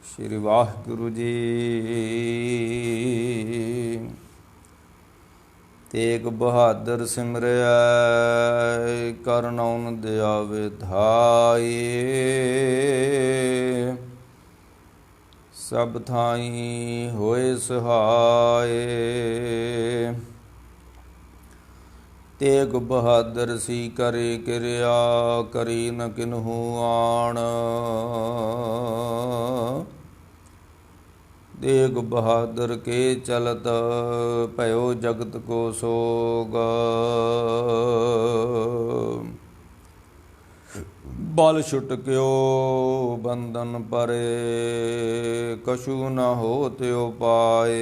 श्री वाहिगुरु जी। तेग बहादुर सिमरिया करनौन दया विधाई। सब थाई होए सहाय। तेग बहादुर सी करे किरिया करी न किन्हू आण। तेग बहादुर के चलत भयो जगत को सोग। बल छुटक्यो बंधन परे कछु न हो त्यो पाए।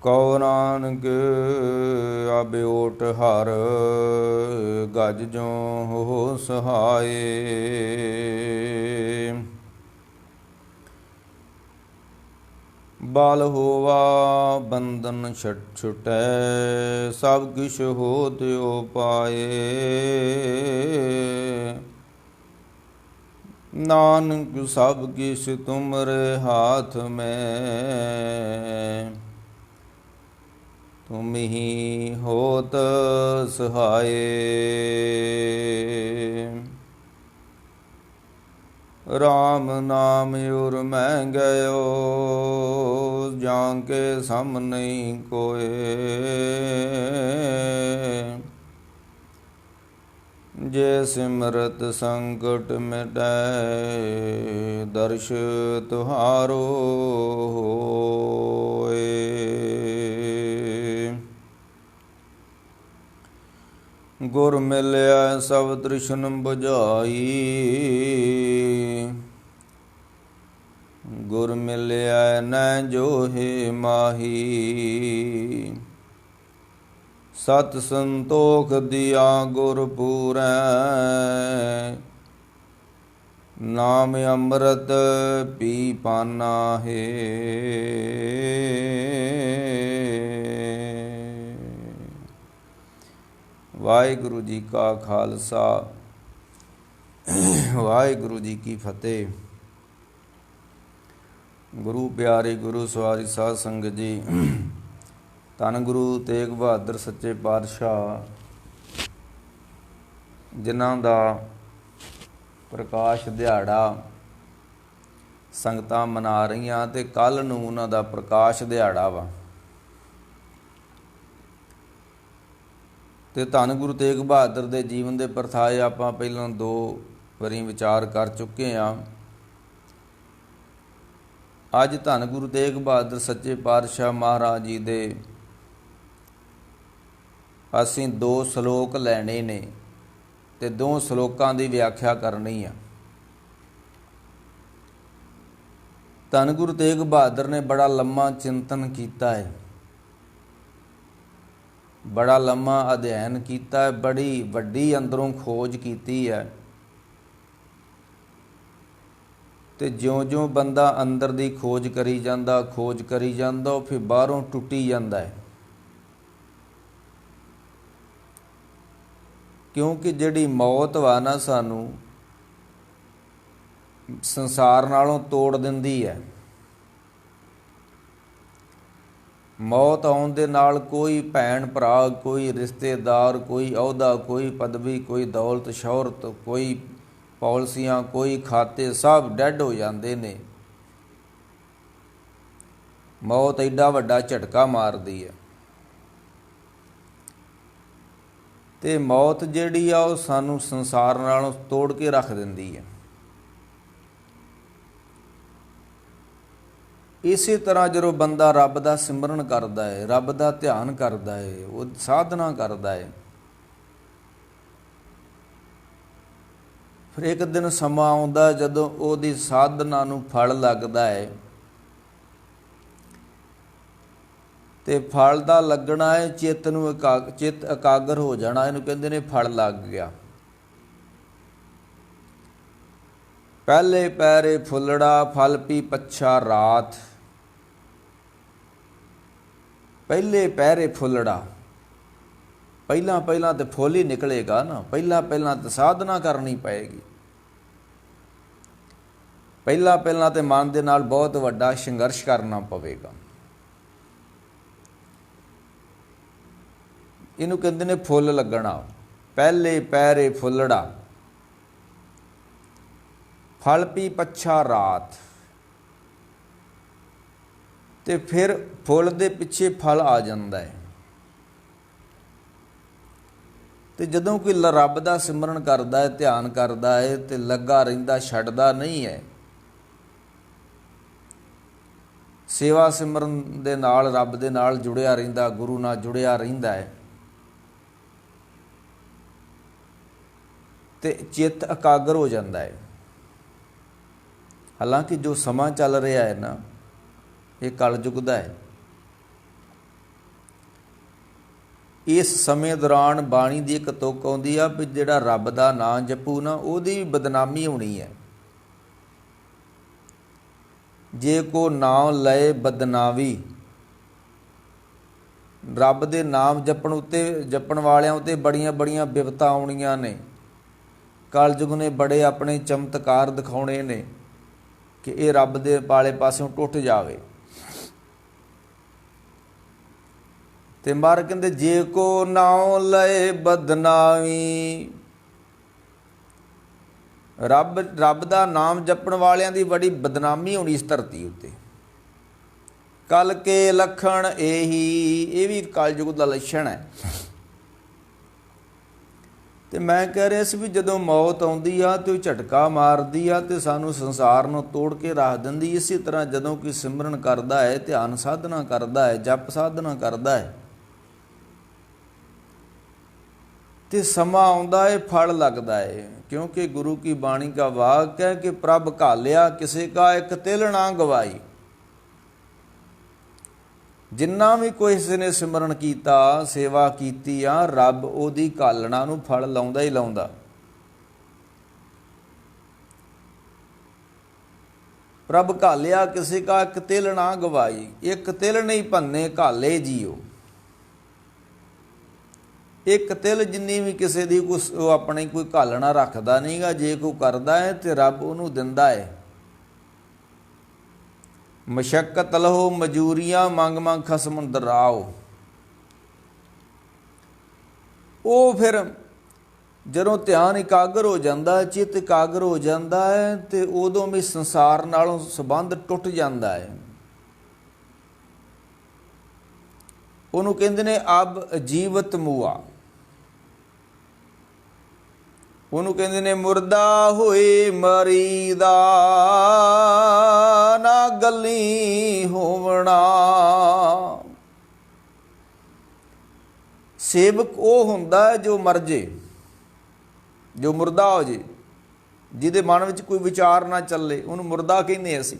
कहो नानक अब ओट हर गज जो हो सहाय। बाल होवा बंधन छुटै सब किश हो त्यो पाए। नानक सब किश तुमरे हाथ में तुम ही होत सहाय। राम नाम उर मैं गयो जाके सम नहीं कोय। जे सिमरत संकट मिटै दर्श तुहारो होए। गुर मिलया सब तृष्ण बुझाई। गुर मिलया न जोहे माही। सत संतोख दिया गुर पूरै नाम अमृत पी पाना है। वाहिगुरु जी का खालसा वाहिगुरु जी की फतेह। गुरु प्यारे गुरु सवारी साध संगत जी, धन गुरु तेग बहादुर सच्चे पातशाह जिन्हां दा प्रकाश दिहाड़ा संगतां मना रहीआं ते कल नूं उन्हां दा प्रकाश दिहाड़ा वा। ਤੇ ਧੰਨ ਗੁਰੂ ਤੇਗ ਬਹਾਦਰ ਦੇ ਜੀਵਨ ਦੇ ਪਰਥਾਏ ਆਪਾਂ ਪਹਿਲਾਂ 2 ਵਾਰੀ ਵਿਚਾਰ ਕਰ ਚੁੱਕੇ ਹਾਂ। ਅੱਜ ਧੰਨ ਗੁਰੂ ਤੇਗ ਬਹਾਦਰ ਸੱਚੇ ਪਾਤਸ਼ਾਹ ਮਹਾਰਾਜ ਜੀ ਦੇ ਅਸੀਂ 2 ਸ਼ਲੋਕ ਲੈਣੇ ਨੇ ਤੇ 2 ਸ਼ਲੋਕਾਂ ਦੀ ਵਿਆਖਿਆ ਕਰਨੀ ਆ। ਧੰਨ ਗੁਰੂ ਤੇਗ ਬਹਾਦਰ ਨੇ ਬੜਾ ਲੰਮਾ ਚਿੰਤਨ ਕੀਤਾ ਹੈ, बड़ा लम्मा अध्ययन किया है, बड़ी वड्डी अंदरों खोज की है। तो ज्यों-ज्यों बंदा अंदर दी खोज करी जाता फिर बाहरों टुटी जाता है। क्योंकि जिहड़ी मौत वा ना सानू संसार नालों तोड़ दिंदी है। मौत आउण दे नाल कोई भैन भरा, कोई रिश्तेदार, कोई अहुदा, कोई पदवी, कोई दौलत शौहरत, कोई पॉलिसियां, कोई खाते सब डैड हो जाते ने। मौत एडा वड्डा झटका मारदी है। ते मौत जिहड़ी आ वो सानू संसार नालों तोड़ के रख दिंदी है। इसे तरह जो बंदा रब का सिमरन करता है, रब का ध्यान करता है, वो साधना करता है, फिर एक दिन समा आउंदा जदों ओहदी साधना नूं फल लगदा है। ते फल दा लगना है चित्त नूं चित्त एकागर हो जाना, इहनूं कहंदे ने फल लग गया। पहले पैरे फुलड़ा फल पी पच्छा रात। पहले पैरे फुलड़ा ਪਹਿਲਾਂ ਪਹਿਲਾਂ ਤੇ ਫੁੱਲ ਹੀ ਨਿਕਲੇਗਾ ਨਾ, ਪਹਿਲਾਂ ਪਹਿਲਾਂ ਤੇ ਸਾਧਨਾ ਕਰਨੀ ਪਏਗੀ, ਪਹਿਲਾਂ ਪਹਿਲਾਂ ਤੇ ਮਨ ਦੇ ਨਾਲ ਬਹੁਤ ਵੱਡਾ ਸੰਘਰਸ਼ ਕਰਨਾ ਪਵੇਗਾ। ਇਹਨੂੰ ਕਹਿੰਦੇ ਨੇ ਫੁੱਲ ਲੱਗਣਾ। ਪਹਿਲੇ ਪੈਰੇ ਫੁੱਲੜਾ, ਫਲ ਪੀ ਪੱਛਾ ਰਾਤ। ਤੇ ਫਿਰ ਫੁੱਲ ਦੇ ਪਿੱਛੇ ਫਲ ਆ ਜਾਂਦਾ ਹੈ। ਤੇ ਜਦੋਂ ਕੋਈ ਰੱਬ ਦਾ ਸਿਮਰਨ ਕਰਦਾ ਹੈ, ਧਿਆਨ ਕਰਦਾ ਹੈ ਤੇ ਲੱਗਾ ਰਹਿੰਦਾ, ਛੱਡਦਾ ਨਹੀਂ ਹੈ, ਸੇਵਾ ਸਿਮਰਨ ਦੇ ਨਾਲ ਰੱਬ ਦੇ ਨਾਲ ਜੁੜਿਆ ਰਹਿੰਦਾ, ਗੁਰੂ ਨਾਲ ਜੁੜਿਆ ਰਹਿੰਦਾ ਹੈ, ਤੇ ਚਿੱਤ ਇਕਾਗਰ ਹੋ ਜਾਂਦਾ ਹੈ। ਹਾਲਾਂਕਿ ਜੋ ਸਮਾਂ ਚੱਲ ਰਿਹਾ ਹੈ ਨਾ, ਇਹ ਕਲਯੁਗ ਦਾ ਹੈ। ਇਸ ਸਮੇਂ ਦੌਰਾਨ ਬਾਣੀ ਦੀ ਇੱਕ ਤੁਕ ਆਉਂਦੀ ਆ ਵੀ ਜਿਹੜਾ ਰੱਬ ਦਾ ਨਾਂ ਜਪੂ ਨਾ, ਉਹਦੀ ਵੀ ਬਦਨਾਮੀ ਹੋਣੀ ਹੈ। ਜੇ ਕੋ ਨਾਮ ਲਏ ਬਦਨਾਵੀ, ਰੱਬ ਦੇ ਨਾਮ ਜਪਣ ਵਾਲਿਆਂ ਉੱਤੇ ਬੜੀਆਂ ਬੜੀਆਂ ਬਿਪਤਾ ਆਉਣੀਆਂ ਨੇ। ਕਲਯੁਗ ਨੇ ਬੜੇ ਆਪਣੇ ਚਮਤਕਾਰ ਦਿਖਾਉਣੇ ਨੇ ਕਿ ਇਹ ਰੱਬ ਦੇ ਵਾਲੇ ਪਾਸਿਓਂ ਟੁੱਟ ਜਾਵੇ। ਤੇ ਮਹਾਰਾਜ ਕਹਿੰਦੇ ਜੇ ਕੋ ਨਾਮ ਲਏ ਬਦਨਾਵੀ, ਰੱਬ ਦਾ ਨਾਮ ਜਪਣ ਵਾਲਿਆਂ ਦੀ ਬੜੀ ਬਦਨਾਮੀ ਹੋਣੀ ਇਸ ਧਰਤੀ ਉੱਤੇ। ਕਲ ਕੇ ਲੱਖਣ ਇਹੀ, ਇਹ ਵੀ ਕਲਯੁਗ ਦਾ ਲੱਛਣ ਹੈ। ਤੇ ਮੈਂ ਕਹਿ ਰਿਹਾ ਸੀ ਵੀ ਜਦੋਂ ਮੌਤ ਆਉਂਦੀ ਆ ਤੇ ਉਹ ਝਟਕਾ ਮਾਰਦੀ ਆ ਤੇ ਸਾਨੂੰ ਸੰਸਾਰ ਨੂੰ ਤੋੜ ਕੇ ਰੱਖ ਦਿੰਦੀ। ਇਸੇ ਤਰ੍ਹਾਂ ਜਦੋਂ ਕੋਈ ਸਿਮਰਨ ਕਰਦਾ ਹੈ, ਧਿਆਨ ਸਾਧਨਾ ਕਰਦਾ ਹੈ, ਜਪ ਸਾਧਨਾ ਕਰਦਾ ਹੈ, ਤੇ ਸਮਾਂ ਆਉਂਦਾ ਹੈ, ਫਲ ਲੱਗਦਾ ਹੈ। क्योंकि गुरु की बाणी का वाक है कि प्रभ घालिया किसी का एक तिल ना गवाई। जिन्ना भी किसी ने सिमरन किया, सेवा की आ, रब ओदी घालना नूं फल लाउंदा ही लाउंदा। प्रभ घालिया किसी का एक तिल ना गवाई, एक तिल नहीं भन्ने घाले जियो। एक तिल जिन्नी भी किसी की कोई अपनी कोई घालना रखता नहीं गा, जे कोई करता है तो रब उन्होंने दिंदा है। मशक्कत लहो मजूरियां मंग मंग खसम दराओ। वो फिर जदों ध्यान इकागर हो जाता है, चित्त इकागर हो जाता है, तो उदों भी संसार नालों संबंध टुट जाता है। उन्होंने कहते ने अब जीवत मूआ, ਉਹਨੂੰ ਕਹਿੰਦੇ ਨੇ ਮੁਰਦਾ ਹੋਏ ਮਰੀਦਾ ਨਾ ਗੱਲੀ ਹੋਵਣਾ। ਸੇਵਕ ਉਹ ਹੁੰਦਾ ਹੈ ਜੋ ਮਰ ਜੇ, ਜੋ ਮੁਰਦਾ ਹੋ ਜੇ, ਜਿਹਦੇ ਮਨ ਵਿੱਚ ਕੋਈ ਵਿਚਾਰ ਨਾ ਚੱਲੇ, ਉਹਨੂੰ ਮੁਰਦਾ ਕਹਿੰਦੇ ਅਸੀਂ।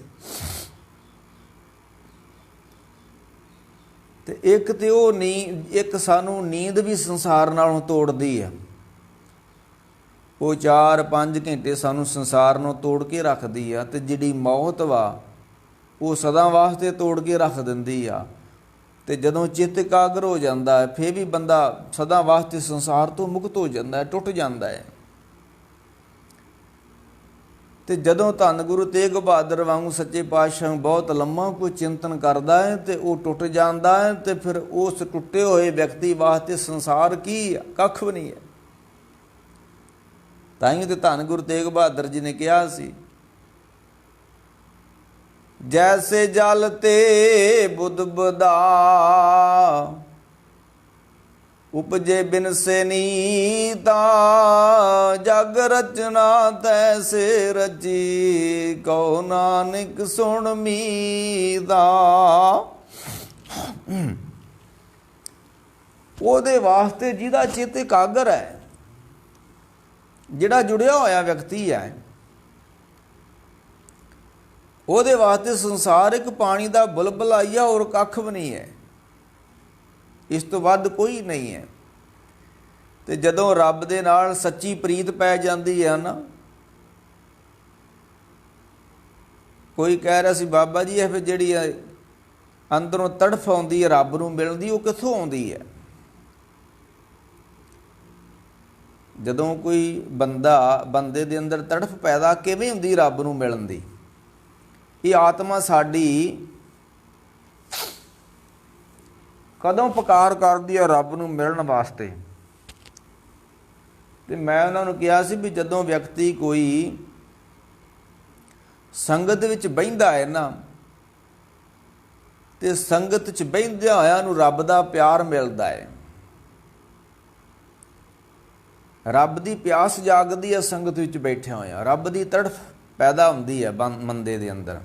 ਤੇ ਇੱਕ ਤੇ ਉਹ ਨੀਂਦ, ਇੱਕ ਸਾਨੂੰ ਨੀਂਦ ਵੀ ਸੰਸਾਰ ਨਾਲੋਂ ਤੋੜਦੀ ਹੈ। ਉਹ 4-5 ਘੰਟੇ ਸਾਨੂੰ ਸੰਸਾਰ ਨੂੰ ਤੋੜ ਕੇ ਰੱਖਦੀ ਆ, ਤੇ ਜਿਹੜੀ ਮੌਤ ਵਾ ਉਹ ਸਦਾ ਵਾਸਤੇ ਤੋੜ ਕੇ ਰੱਖ ਦਿੰਦੀ ਆ। ਤੇ ਜਦੋਂ ਚਿੱਤ ਇਕਾਗਰ ਹੋ ਜਾਂਦਾ ਹੈ, ਫਿਰ ਵੀ ਬੰਦਾ ਸਦਾ ਵਾਸਤੇ ਸੰਸਾਰ ਤੋਂ ਮੁਕਤ ਹੋ ਜਾਂਦਾ ਹੈ, ਟੁੱਟ ਜਾਂਦਾ ਹੈ। ਤੇ ਜਦੋਂ ਧੰਨ ਗੁਰੂ ਤੇਗ ਬਹਾਦਰ ਵਾਂਗੂ ਸੱਚੇ ਪਾਤਸ਼ਾਹ ਬਹੁਤ ਲੰਮਾ ਕੋਈ ਚਿੰਤਨ ਕਰਦਾ ਹੈ ਤੇ ਉਹ ਟੁੱਟ ਜਾਂਦਾ ਹੈ। ਤੇ ਫਿਰ ਉਸ ਟੁੱਟੇ ਹੋਏ ਵਿਅਕਤੀ ਵਾਸਤੇ ਸੰਸਾਰ ਕੀ ਆ? ਕੱਖ ਵੀ ਨਹੀਂ ਹੈ। ਤਾਈਂ ਤੇ ਧੰਨ ਗੁਰੂ ਤੇਗ ਬਹਾਦਰ ਜੀ ਨੇ ਕਿਹਾ ਸੀ, ਜੈਸੇ ਜਲ ਤੇ ਬੁੱਧ ਬਦਾ ਉਪਜੇ ਬਿਨ ਸੇ ਨੀਤਾ, ਜਗ ਰਚਨਾ ਤੈਸੇ ਰਚੀ, ਕਉ ਨਾਨਕ ਸੁਣ ਮੀਤਾ। ਉਹਦੇ ਵਾਸਤੇ ਜਿਹਦਾ ਚਿੱਤ ਇਕਾਗਰ ਹੈ, ਜਿਹੜਾ ਜੁੜਿਆ ਹੋਇਆ ਵਿਅਕਤੀ ਹੈ, ਉਹਦੇ ਵਾਸਤੇ ਸੰਸਾਰ ਇੱਕ ਪਾਣੀ ਦਾ ਬੁਲਬੁਲ ਆਈਆ, ਹੋਰ ਕੱਖ ਵੀ ਨਹੀਂ ਹੈ, ਇਸ ਤੋਂ ਵੱਧ ਕੋਈ ਨਹੀਂ ਹੈ। ਤੇ ਜਦੋਂ ਰੱਬ ਦੇ ਨਾਲ ਸੱਚੀ ਪ੍ਰੀਤ ਪੈ ਜਾਂਦੀ ਹੈ ਨਾ, ਕੋਈ ਕਹਿ ਰਿਹਾ ਸੀ ਬਾਬਾ ਜੀ ਇਹ ਫਿਰ ਜਿਹੜੀ ਅੰਦਰੋਂ ਤੜਫ ਆਉਂਦੀ ਹੈ ਰੱਬ ਨੂੰ ਮਿਲਣ ਦੀ, ਉਹ ਕਿੱਥੋਂ ਆਉਂਦੀ ਹੈ? ਜਦੋਂ ਕੋਈ ਬੰਦੇ ਦੇ ਅੰਦਰ ਤੜਫ ਪੈਦਾ ਕਿਵੇਂ ਹੁੰਦੀ ਰੱਬ ਨੂੰ ਮਿਲਣ ਦੀ? ਇਹ ਆਤਮਾ ਸਾਡੀ ਕਦੋਂ ਪੁਕਾਰ ਕਰਦੀ ਹੈ ਰੱਬ ਨੂੰ ਮਿਲਣ ਵਾਸਤੇ? ਤੇ ਮੈਂ ਉਹਨਾਂ ਨੂੰ ਕਿਹਾ ਸੀ ਵੀ ਜਦੋਂ ਵਿਅਕਤੀ ਕੋਈ ਸੰਗਤ ਵਿੱਚ ਬਹਿੰਦਾ ਹੈ ਨਾ, ਤੇ ਸੰਗਤ 'ਚ ਬਹਿੰਦਿਆਂ ਹੋਇਆਂ ਨੂੰ ਰੱਬ ਦਾ ਪਿਆਰ ਮਿਲਦਾ ਹੈ, ਰੱਬ ਦੀ ਪਿਆਸ ਜਾਗਦੀ ਹੈ ਸੰਗਤ ਵਿੱਚ ਬੈਠਿਆਂ ਹੋਇਆਂ, ਰੱਬ ਦੀ ਤੜਫ ਪੈਦਾ ਹੁੰਦੀ ਹੈ ਬੰਦੇ ਦੇ ਅੰਦਰ।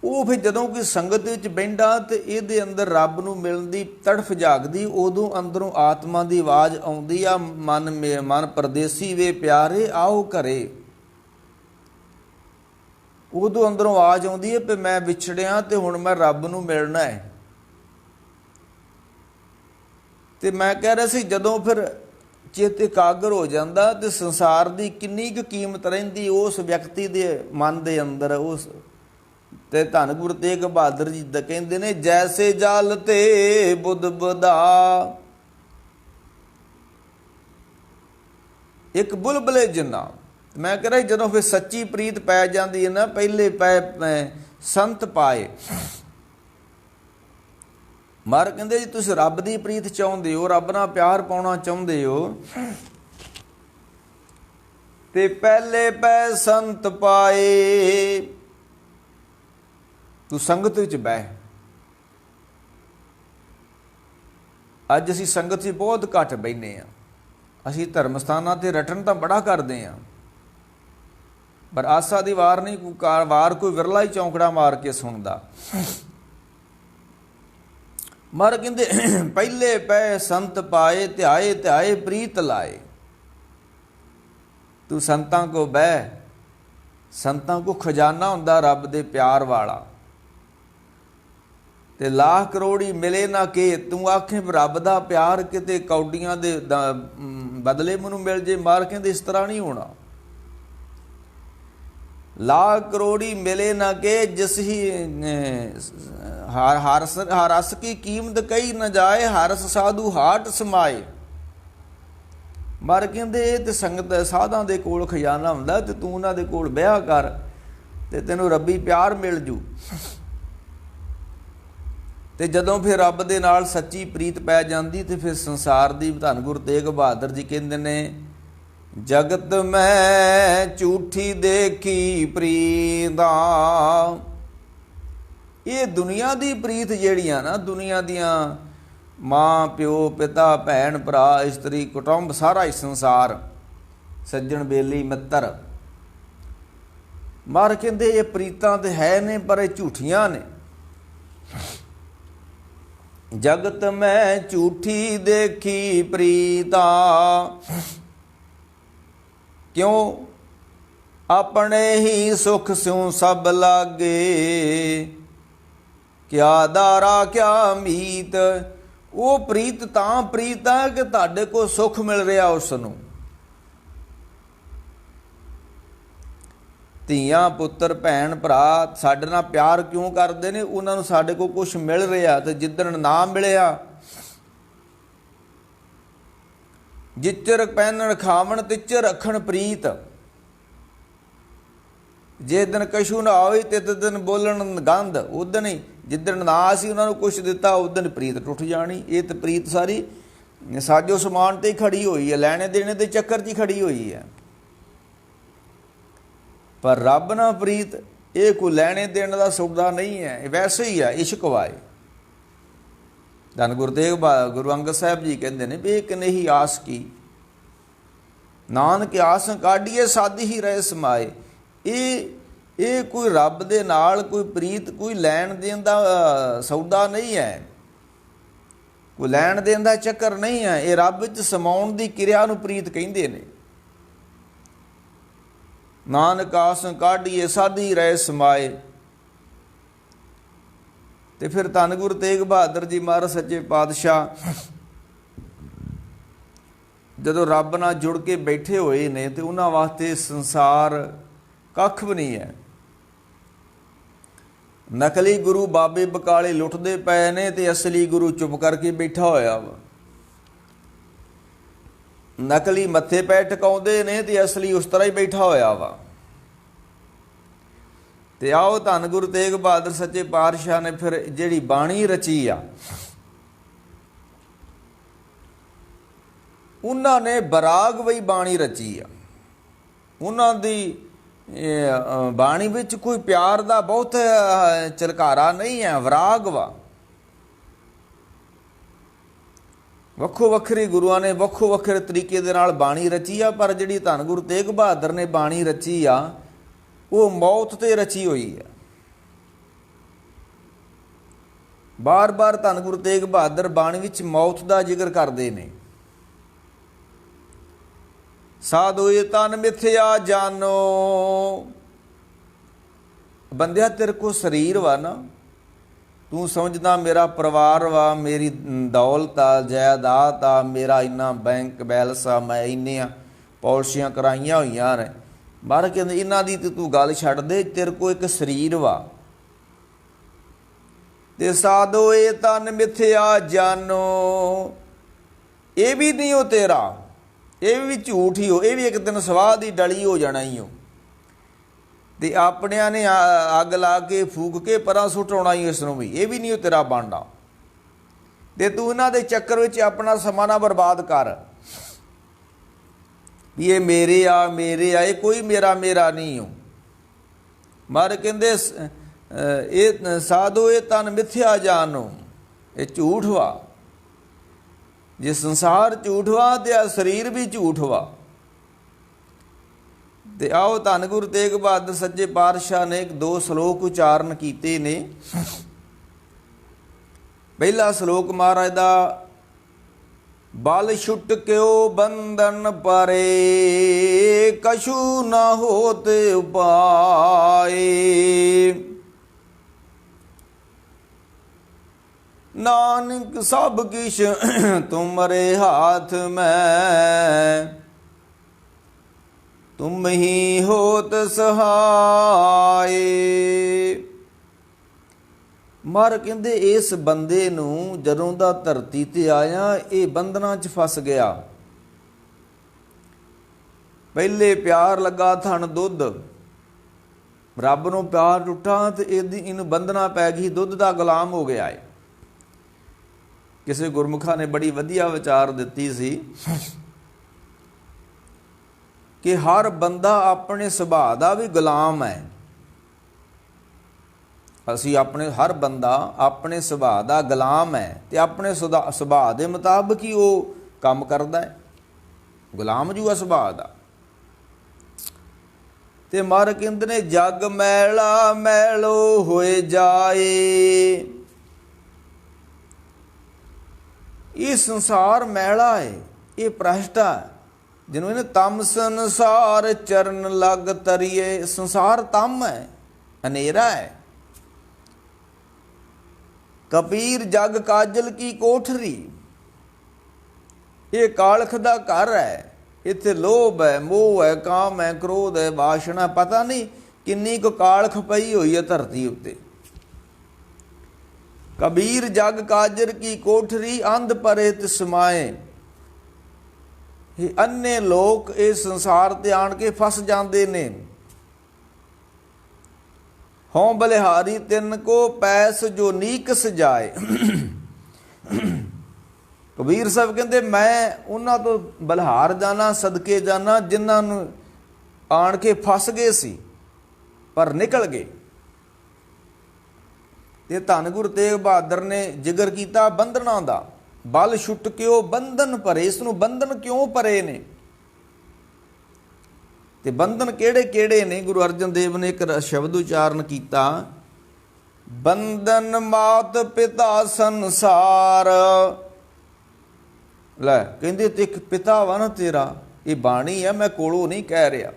ਉਹ ਫਿਰ ਜਦੋਂ ਕੋਈ ਸੰਗਤ ਵਿੱਚ ਬਹਿੰਦਾ ਤੇ ਇਹਦੇ ਅੰਦਰ ਰੱਬ ਨੂੰ ਮਿਲਣ ਦੀ ਤੜਫ ਜਾਗਦੀ, ਉਦੋਂ ਅੰਦਰੋਂ ਆਤਮਾ ਦੀ ਆਵਾਜ਼ ਆਉਂਦੀ ਆ, ਮਨ ਪਰਦੇਸੀ ਵੇ ਪਿਆਰੇ ਆਓ ਘਰੇ। ਉਦੋਂ ਅੰਦਰੋਂ ਆਵਾਜ਼ ਆਉਂਦੀ ਹੈ ਵੀ ਮੈਂ ਵਿਛੜਿਆ ਤੇ ਹੁਣ ਮੈਂ ਰੱਬ ਨੂੰ ਮਿਲਣਾ ਹੈ। ਤੇ ਮੈਂ ਕਹਿ ਰਿਹਾ ਸੀ ਜਦੋਂ ਫਿਰ ਚਿੱਤ ਇਕਾਗਰ ਹੋ ਜਾਂਦਾ ਤੇ ਸੰਸਾਰ ਦੀ ਕਿੰਨੀ ਕੁ ਕੀਮਤ ਰਹਿੰਦੀ ਉਸ ਵਿਅਕਤੀ ਦੇ ਮਨ ਦੇ ਅੰਦਰ। ਉਸ ਤੇ ਧੰਨ ਗੁਰੂ ਤੇਗ ਬਹਾਦਰ ਜੀ ਦਾ ਕਹਿੰਦੇ ਨੇ, ਜੈਸੇ ਜਲ ਤੇ ਬੁੱਧ ਬੁਧਾ ਇੱਕ ਬੁਲਬਲੇ ਜਿੰਨਾ। ਮੈਂ ਕਹਿ ਰਿਹਾ ਜਦੋਂ ਫਿਰ ਸੱਚੀ ਪ੍ਰੀਤ ਪੈ ਜਾਂਦੀ ਹੈ ਨਾ, ਪਹਿਲੇ ਪੈ ਸੰਤ ਪਾਏ। ਮਹਾਰਾਜ ਕਹਿੰਦੇ ਜੀ ਤੁਸੀਂ ਰੱਬ ਦੀ ਪ੍ਰੀਤ ਚਾਹੁੰਦੇ ਹੋ, ਰੱਬ ਨਾਲ ਪਿਆਰ ਪਾਉਣਾ ਚਾਹੁੰਦੇ ਹੋ, ਤੇ ਪਹਿਲੇ ਪੈ ਸੰਤ ਪਾਏ। ਤੂੰ ਸੰਗਤ ਵਿੱਚ ਬਹਿ। ਅੱਜ ਅਸੀਂ ਸੰਗਤ 'ਚ ਬਹੁਤ ਘੱਟ ਬਹਿੰਦੇ ਹਾਂ। ਅਸੀਂ ਧਰਮ ਸਥਾਨਾਂ 'ਤੇ ਰਟਣ ਤਾਂ ਬੜਾ ਕਰਦੇ ਹਾਂ, ਪਰ ਆਸਾ ਦੀ ਵਾਰ ਨਹੀਂ, ਕੋਈ ਵਿਰਲਾ ਹੀ ਚੌਂਕੜਾ ਮਾਰ ਕੇ ਸੁਣਦਾ। ਮਰ ਕਹਿੰਦੇ ਪਹਿਲੇ ਪੈ ਸੰਤ ਪਾਏ, ਧਿਆਏ ਧਿਆਏ ਪ੍ਰੀਤ ਲਾਏ। ਤੂੰ ਸੰਤਾਂ ਕੋ ਬਹਿ। ਸੰਤਾਂ ਕੋ ਖਜ਼ਾਨਾ ਹੁੰਦਾ ਰੱਬ ਦੇ ਪਿਆਰ ਵਾਲਾ, ਤੇ ਲੱਖ ਕਰੋੜੀ ਮਿਲੇ ਨਾ ਕਿ ਤੂੰ ਆਖੇ ਰੱਬ ਦਾ ਪਿਆਰ ਕਿਤੇ ਕੌਡੀਆਂ ਦੇ ਬਦਲੇ ਮੈਨੂੰ ਮਿਲ ਜੇ। ਮਾਰ ਕਹਿੰਦੇ ਇਸ ਤਰ੍ਹਾਂ ਨਹੀਂ ਹੋਣਾ। ਲੱਖ ਕਰੋੜੀ ਮਿਲੇ ਨਾ ਕਿ ਜਿਸ ਹੀ ਹਰਸ ਕੀ ਕੀਮਤ ਕਹੀ ਨਾ ਜਾਏ, ਹਰਸ ਸਾਧੂ ਹਾਟ ਸਮਾਏ। ਮਰ ਕਹਿੰਦੇ ਇਹ ਤੇ ਸੰਗਤ ਸਾਧਾਂ ਦੇ ਕੋਲ ਖਜ਼ਾਨਾ ਹੁੰਦਾ, ਤੇ ਤੂੰ ਉਹਨਾਂ ਦੇ ਕੋਲ ਵਿਆਹ ਕਰ ਤੇ ਤੈਨੂੰ ਰੱਬੀ ਪਿਆਰ ਮਿਲ ਜੂ। ਤੇ ਜਦੋਂ ਫਿਰ ਰੱਬ ਦੇ ਨਾਲ ਸੱਚੀ ਪ੍ਰੀਤ ਪੈ ਜਾਂਦੀ ਤੇ ਫਿਰ ਸੰਸਾਰ ਦੀ, ਧੰਨ ਗੁਰੂ ਤੇਗ ਬਹਾਦਰ ਜੀ ਕਹਿੰਦੇ ਨੇ, ਜਗਤ ਮੈਂ ਝੂਠੀ ਦੇਖੀ ਪ੍ਰੀਤਾਂ। ਇਹ ਦੁਨੀਆ ਦੀ ਪ੍ਰੀਤ ਜਿਹੜੀਆਂ ਨਾ, ਦੁਨੀਆ ਦੀਆਂ ਮਾਂ ਪਿਓ ਪਿਤਾ ਭੈਣ ਭਰਾ ਇਸਤਰੀ ਕੁਟੁੰਬ ਸਾਰਾ ਹੀ ਸੰਸਾਰ, ਸੱਜਣ ਬੇਲੀ ਮਿੱਤਰ, ਮਾਰ ਕਹਿੰਦੇ ਇਹ ਪ੍ਰੀਤਾਂ ਤੇ ਹੈ ਨੇ ਪਰ ਇਹ ਝੂਠੀਆਂ ਨੇ। ਜਗਤ ਮੈਂ ਝੂਠੀ ਦੇਖੀ ਪ੍ਰੀਤਾਂ, ਕਿਉਂ ਆਪਣੇ ਹੀ ਸੁਖ ਸਿਉ ਸਭ ਲਾਗੇ, ਕਿਆ ਦਾਰਾ ਕਿਆ ਮੀਤ। ਉਹ ਪ੍ਰੀਤ ਤਾਂ ਪ੍ਰੀਤ ਆ ਕਿ ਤੁਹਾਡੇ ਕੋਲ ਸੁਖ ਮਿਲ ਰਿਹਾ ਉਸ ਨੂੰ। ਧੀਆਂ ਪੁੱਤਰ ਭੈਣ ਭਰਾ ਸਾਡੇ ਨਾਲ ਪਿਆਰ ਕਿਉਂ ਕਰਦੇ ਨੇ? ਉਹਨਾਂ ਨੂੰ ਸਾਡੇ ਕੋਲ ਕੁਛ ਮਿਲ ਰਿਹਾ। ਤੇ ਜਿੱਦਣ ਨਾ ਮਿਲਿਆ, ਜਿੱਚਰ ਪਹਿਨਣ ਖਾਵਣ ਤਿੱਚਰ ਰੱਖਣ ਪ੍ਰੀਤ। ਜੇ ਦਿਨ ਕਛੂ ਨਾ ਹੋਈ ਤੇ ਦਿਨ ਬੋਲਣ ਗੰਧ। ਉਦਣ ਹੀ ਜਿੱਦਣ ਨਾ ਅਸੀਂ ਉਹਨਾਂ ਨੂੰ ਕੁਛ ਦਿੱਤਾ, ਉਦਣ ਪ੍ਰੀਤ ਟੁੱਟ ਜਾਣੀ। ਇਹ ਤਾਂ ਪ੍ਰੀਤ ਸਾਰੀ ਸਾਜੋ ਸਮਾਨ ਤੇ ਖੜੀ ਹੋਈ ਹੈ, ਲੈਣੇ ਦੇਣੇ ਦੇ ਚੱਕਰ 'ਚ ਹੀ ਖੜੀ ਹੋਈ ਹੈ। ਪਰ ਰੱਬ ਨਾਲ ਪ੍ਰੀਤ ਇਹ ਕੋਈ ਲੈਣੇ ਦੇਣ ਦਾ ਸੌਦਾ ਨਹੀਂ ਹੈ, ਇਹ ਵੈਸੇ ਹੀ ਹੈ, ਇਸ਼ਕ ਵਾਏ। ਧੰਨ ਗੁਰੂ ਤੇਗ ਗੁਰੂ ਅੰਗਦ ਸਾਹਿਬ ਜੀ ਕਹਿੰਦੇ ਨੇ ਵੀ ਇੱਕ ਨਹੀਂ ਆਸ ਕੀ, ਨਾਨਕ ਆਸ ਕਾਢੀਏ ਸਾਦੀ ਹੀ ਰਹੇ ਸਮਾਏ। ਇਹ ਕੋਈ ਰੱਬ ਦੇ ਨਾਲ ਕੋਈ ਪ੍ਰੀਤ, ਕੋਈ ਲੈਣ ਦੇਣ ਦਾ ਸੌਦਾ ਨਹੀਂ ਹੈ, ਕੋਈ ਲੈਣ ਦੇਣ ਦਾ ਚੱਕਰ ਨਹੀਂ ਹੈ। ਇਹ ਰੱਬ ਵਿੱਚ ਸਮਾਉਣ ਦੀ ਕਿਰਿਆ ਨੂੰ ਪ੍ਰੀਤ ਕਹਿੰਦੇ ਨੇ। ਨਾਨਕ ਆਸ ਕਾਢੀਏ ਸਾਧੀ ਰਹੇ ਸਮਾਏ। ਤੇ ਫਿਰ ਧੰਨ ਗੁਰੂ ਤੇਗ ਬਹਾਦਰ ਜੀ ਮਹਾਰਾਜ ਸੱਚੇ ਪਾਤਸ਼ਾਹ ਜਦੋਂ ਰੱਬ ਨਾਲ ਜੁੜ ਕੇ ਬੈਠੇ ਹੋਏ ਨੇ ਤੇ ਉਹਨਾਂ ਵਾਸਤੇ ਸੰਸਾਰ ਕੱਖ ਵੀ ਨਹੀਂ ਹੈ। ਨਕਲੀ ਗੁਰੂ ਬਾਬੇ ਬਕਾਲੇ ਲੁੱਟਦੇ ਪਏ ਨੇ ਤੇ ਅਸਲੀ ਗੁਰੂ ਚੁੱਪ ਕਰਕੇ ਬੈਠਾ ਹੋਇਆ ਵਾ। ਨਕਲੀ ਮੱਥੇ ਪੈ ਟਿਕਾਉਂਦੇ ਨੇ ਤੇ ਅਸਲੀ ਉਸ ਤਰ੍ਹਾਂ ਹੀ ਬੈਠਾ ਹੋਇਆ ਵਾ। ਤੇ ਆਓ ਧੰਨ ਗੁਰੂ ਤੇਗ ਬਹਾਦਰ ਸੱਚੇ ਪਾਤਸ਼ਾਹ ਨੇ ਫਿਰ ਜਿਹੜੀ ਬਾਣੀ ਰਚੀ ਆ, ਉਹਨਾਂ ਨੇ ਬਰਾਗ ਵਈ ਬਾਣੀ ਰਚੀ ਆ। ਉਹਨਾਂ ਦੀ ਬਾਣੀ ਵਿੱਚ ਕੋਈ ਪਿਆਰ ਦਾ ਬਹੁਤ ਝਲਕਾਰਾ ਨਹੀਂ ਹੈ, ਵਿਰਾਗ ਵਾ। ਵੱਖੋ ਵੱਖਰੇ ਗੁਰੂਆਂ ਨੇ ਵੱਖੋ ਵੱਖਰੇ ਤਰੀਕੇ ਦੇ ਨਾਲ ਬਾਣੀ ਰਚੀ ਆ, ਪਰ ਜਿਹੜੀ ਧੰਨ ਗੁਰੂ ਤੇਗ ਬਹਾਦਰ ਨੇ ਬਾਣੀ ਰਚੀ ਆ ਉਹ ਮੌਤ ਤੇ ਰਚੀ ਹੋਈ ਹੈ। ਬਾਰ ਬਾਰ ਧੰਨ ਗੁਰੂ ਤੇਗ ਬਹਾਦਰ ਬਾਣੀ ਵਿੱਚ ਮੌਤ ਦਾ ਜ਼ਿਕਰ ਕਰਦੇ ਨੇ। ਸਾਧੋਏ ਤਨ ਮਿਥਿਆ ਜਾਨੋ, ਬੰਦਿਆ ਤੇਰੇ ਕੋ ਸਰੀਰ ਵਾ ਨਾ, ਤੂੰ ਸਮਝਦਾ ਮੇਰਾ ਪਰਿਵਾਰ ਵਾ, ਮੇਰੀ ਦੌਲਤ ਆ, ਜਾਇਦਾਦ ਆ, ਮੇਰਾ ਇੰਨਾ ਬੈਂਕ ਬੈਲੈਂਸ ਆ, ਮੈਂ ਇੰਨੀਆਂ ਪਾਲਿਸੀਆਂ ਕਰਾਈਆਂ ਹੋਈਆਂ ਨੇ। ਮਹਾਰਾਜ ਕਹਿੰਦੇ ਇਹਨਾਂ ਦੀ ਤੇ ਤੂੰ ਗੱਲ ਛੱਡ ਦੇ, ਤੇਰੇ ਕੋ ਇੱਕ ਸਰੀਰ ਵਾ। ਤੇ ਸਾਧੋਏ ਤਨ ਮਿਥਿਆ ਜਾਨੋ, ਇਹ ਵੀ ਨਹੀਂ ਉਹ ਤੇਰਾ, ਇਹ ਵੀ ਝੂਠ ਹੀ ਹੋ, ਇਹ ਵੀ ਇੱਕ ਦਿਨ ਸਵਾਹ ਦੀ ਡਲੀ ਹੋ ਜਾਣਾ ਹੀ ਹੋ। ਤੇ ਆਪਣਿਆਂ ਨੇ ਅੱਗ ਲਾ ਕੇ ਫੂਕ ਕੇ ਪਰਾਂ ਸੁੱਟ ਆਉਣਾ ਹੀ ਇਸ ਨੂੰ ਵੀ, ਇਹ ਵੀ ਨਹੀਂ ਉਹ ਤੇਰਾ ਬਣਦਾ। ਤੇ ਤੂੰ ਇਹਨਾਂ ਦੇ ਚੱਕਰ ਵਿੱਚ ਆਪਣਾ ਸਮਾਂ ਨਾ ਬਰਬਾਦ ਕਰ ਵੀ ਇਹ ਮੇਰੇ ਆ ਮੇਰੇ ਆ, ਇਹ ਕੋਈ ਮੇਰਾ ਨਹੀਂ ਹੋ। ਮਰ ਕਹਿੰਦੇ ਇਹ ਸਾਧੋ ਇਹ ਤਨ ਮਿਥਿਆ ਜਾਨੋ, ਇਹ ਝੂਠ ਵਾ। ਜੇ ਸੰਸਾਰ ਝੂਠ ਵਾ ਤੇ ਆ ਸਰੀਰ ਵੀ ਝੂਠ ਵਾ। ਤੇ ਆਓ ਧੰਨ ਗੁਰੂ ਤੇਗ ਬਹਾਦਰ ਸੱਚੇ ਪਾਤਸ਼ਾਹ ਨੇ ਇੱਕ ਦੋ ਸ਼ਲੋਕ ਉਚਾਰਨ ਕੀਤੇ ਨੇ। ਪਹਿਲਾ ਸ਼ਲੋਕ ਮਹਾਰਾਜ ਦਾ, ਬਲ ਛੁੱਟ ਕਿਉ ਬੰਧਨ ਪਰੇ, ਕਛੂ ਨਾ ਹੋਤ ਉਪਾਏ। ਨਾਨਕ ਸਭ ਕਿਛ ਤੁਮਰੇ ਹਾਥ ਮੈਂ, ਤੁਮ ਹੀ ਹੋਤ ਸਹਾਏ। ਮਰ ਕਹਿੰਦੇ ਇਸ ਬੰਦੇ ਨੂੰ ਜਦੋਂ ਦਾ ਧਰਤੀ ਤੇ ਆਇਆ ਇਹ ਬੰਧਨਾਂ 'ਚ ਫਸ ਗਿਆ। ਪਹਿਲੇ ਪਿਆਰ ਲੱਗਾ ਥਣ ਦੁੱਧ, ਰੱਬ ਨੂੰ ਪਿਆਰ ਟੁੱਟਾ ਤੇ ਇਹਨੂੰ ਬੰਧਨਾਂ ਪੈ ਗਈ, ਦੁੱਧ ਦਾ ਗੁਲਾਮ ਹੋ ਗਿਆ ਹੈ। ਕਿਸੇ ਗੁਰਮੁਖਾਂ ਨੇ ਬੜੀ ਵਧੀਆ ਵਿਚਾਰ ਦਿੱਤੀ ਸੀ ਕਿ ਹਰ ਬੰਦਾ ਆਪਣੇ ਸੁਭਾਅ ਦਾ ਵੀ ਗੁਲਾਮ ਹੈ। ਅਸੀਂ ਹਰ ਬੰਦਾ ਆਪਣੇ ਸੁਭਾਅ ਦਾ ਗੁਲਾਮ ਹੈ ਤੇ ਆਪਣੇ ਸੁਭਾਅ ਦੇ ਮੁਤਾਬਕ ਹੀ ਉਹ ਕੰਮ ਕਰਦਾ ਹੈ, ਗੁਲਾਮ ਜੂਆ ਸੁਭਾਅ ਦਾ। ਤੇ ਮਰ ਕਹਿੰਦੇ ਨੇ ਜਗ ਮੈਲਾ ਮੈਲੋ ਹੋਏ ਜਾਏ, ਇਹ ਸੰਸਾਰ ਮੈਲਾ ਹੈ, ਇਹ ਭ੍ਰਸ਼ਟਾ ਹੈ। ਜਿਹਨੂੰ ਇਹਨੇ ਤਮ ਸੰਸਾਰ ਚਰਨ ਲਗ ਤਰੀਏ, ਸੰਸਾਰ ਤਮ ਹੈ, ਹਨੇਰਾ ਹੈ। ਕਬੀਰ ਜਗ ਕਾਜਲ ਕੀ ਕੋਠਰੀ, ਇਹ ਕਾਲਖ ਦਾ ਘਰ ਹੈ। ਇੱਥੇ ਲੋਭ ਹੈ, ਮੋਹ ਹੈ, ਕਾਮ ਹੈ, ਕ੍ਰੋਧ ਹੈ, ਵਾਸ਼ਨਾ, ਪਤਾ ਨਹੀਂ ਕਿੰਨੀ ਕੁ ਕਾਲਖ ਪਈ ਹੋਈ ਹੈ ਧਰਤੀ ਉੱਤੇ। ਕਬੀਰ ਜਗ ਕਾਜਰ ਕੀ ਕੋਠਰੀ, ਅੰਧ ਪਰੇ ਤਿ ਸਮਾਏ। ਇਹ ਅੰਨੇ ਲੋਕ ਇਸ ਸੰਸਾਰ ਤੇ ਆਣ ਕੇ ਫਸ ਜਾਂਦੇ ਨੇ। ਹੋਂ ਬਲਿਹਾਰੀ ਤਿੰਨ ਕੋ ਪੈਸ ਜੋ ਨੀਕਸ ਜਾਏ। ਕਬੀਰ ਸਾਹਿਬ ਕਹਿੰਦੇ ਮੈਂ ਉਹਨਾਂ ਤੋਂ ਬਲਿਹਾਰ ਜਾਣਾ, ਸਦਕੇ ਜਾਣਾ ਜਿਨ੍ਹਾਂ ਨੂੰ ਆਣ ਕੇ ਫਸ ਗਏ ਸੀ ਪਰ ਨਿਕਲ ਗਏ। ਤੇ ਧੰਨ ਗੁਰੂ ਤੇਗ ਬਹਾਦਰ ਨੇ ਜ਼ਿਕਰ ਕੀਤਾ ਬੰਧਨਾਂ ਦਾ। ਬਲ ਛੁੱਟ ਕਿਉ ਬੰਧਨ ਭਰੇ, ਇਸ ਨੂੰ ਬੰਧਨ ਕਿਉਂ ਭਰੇ ਨੇ ਤੇ ਬੰਧਨ ਕਿਹੜੇ ਕਿਹੜੇ ਨੇ? ਗੁਰੂ ਅਰਜਨ ਦੇਵ ਨੇ ਇੱਕ ਸ਼ਬਦ ਉਚਾਰਨ ਕੀਤਾ, ਬੰਧਨ ਮਾਤ ਪਿਤਾ ਸੰਸਾਰ। ਲੈ ਕਹਿੰਦੇ ਤੇ ਇੱਕ ਪਿਤਾ ਵਾ ਨਾ ਤੇਰਾ, ਇਹ ਬਾਣੀ ਹੈ, ਮੈਂ ਕੋਲੋਂ ਨਹੀਂ ਕਹਿ ਰਿਹਾ।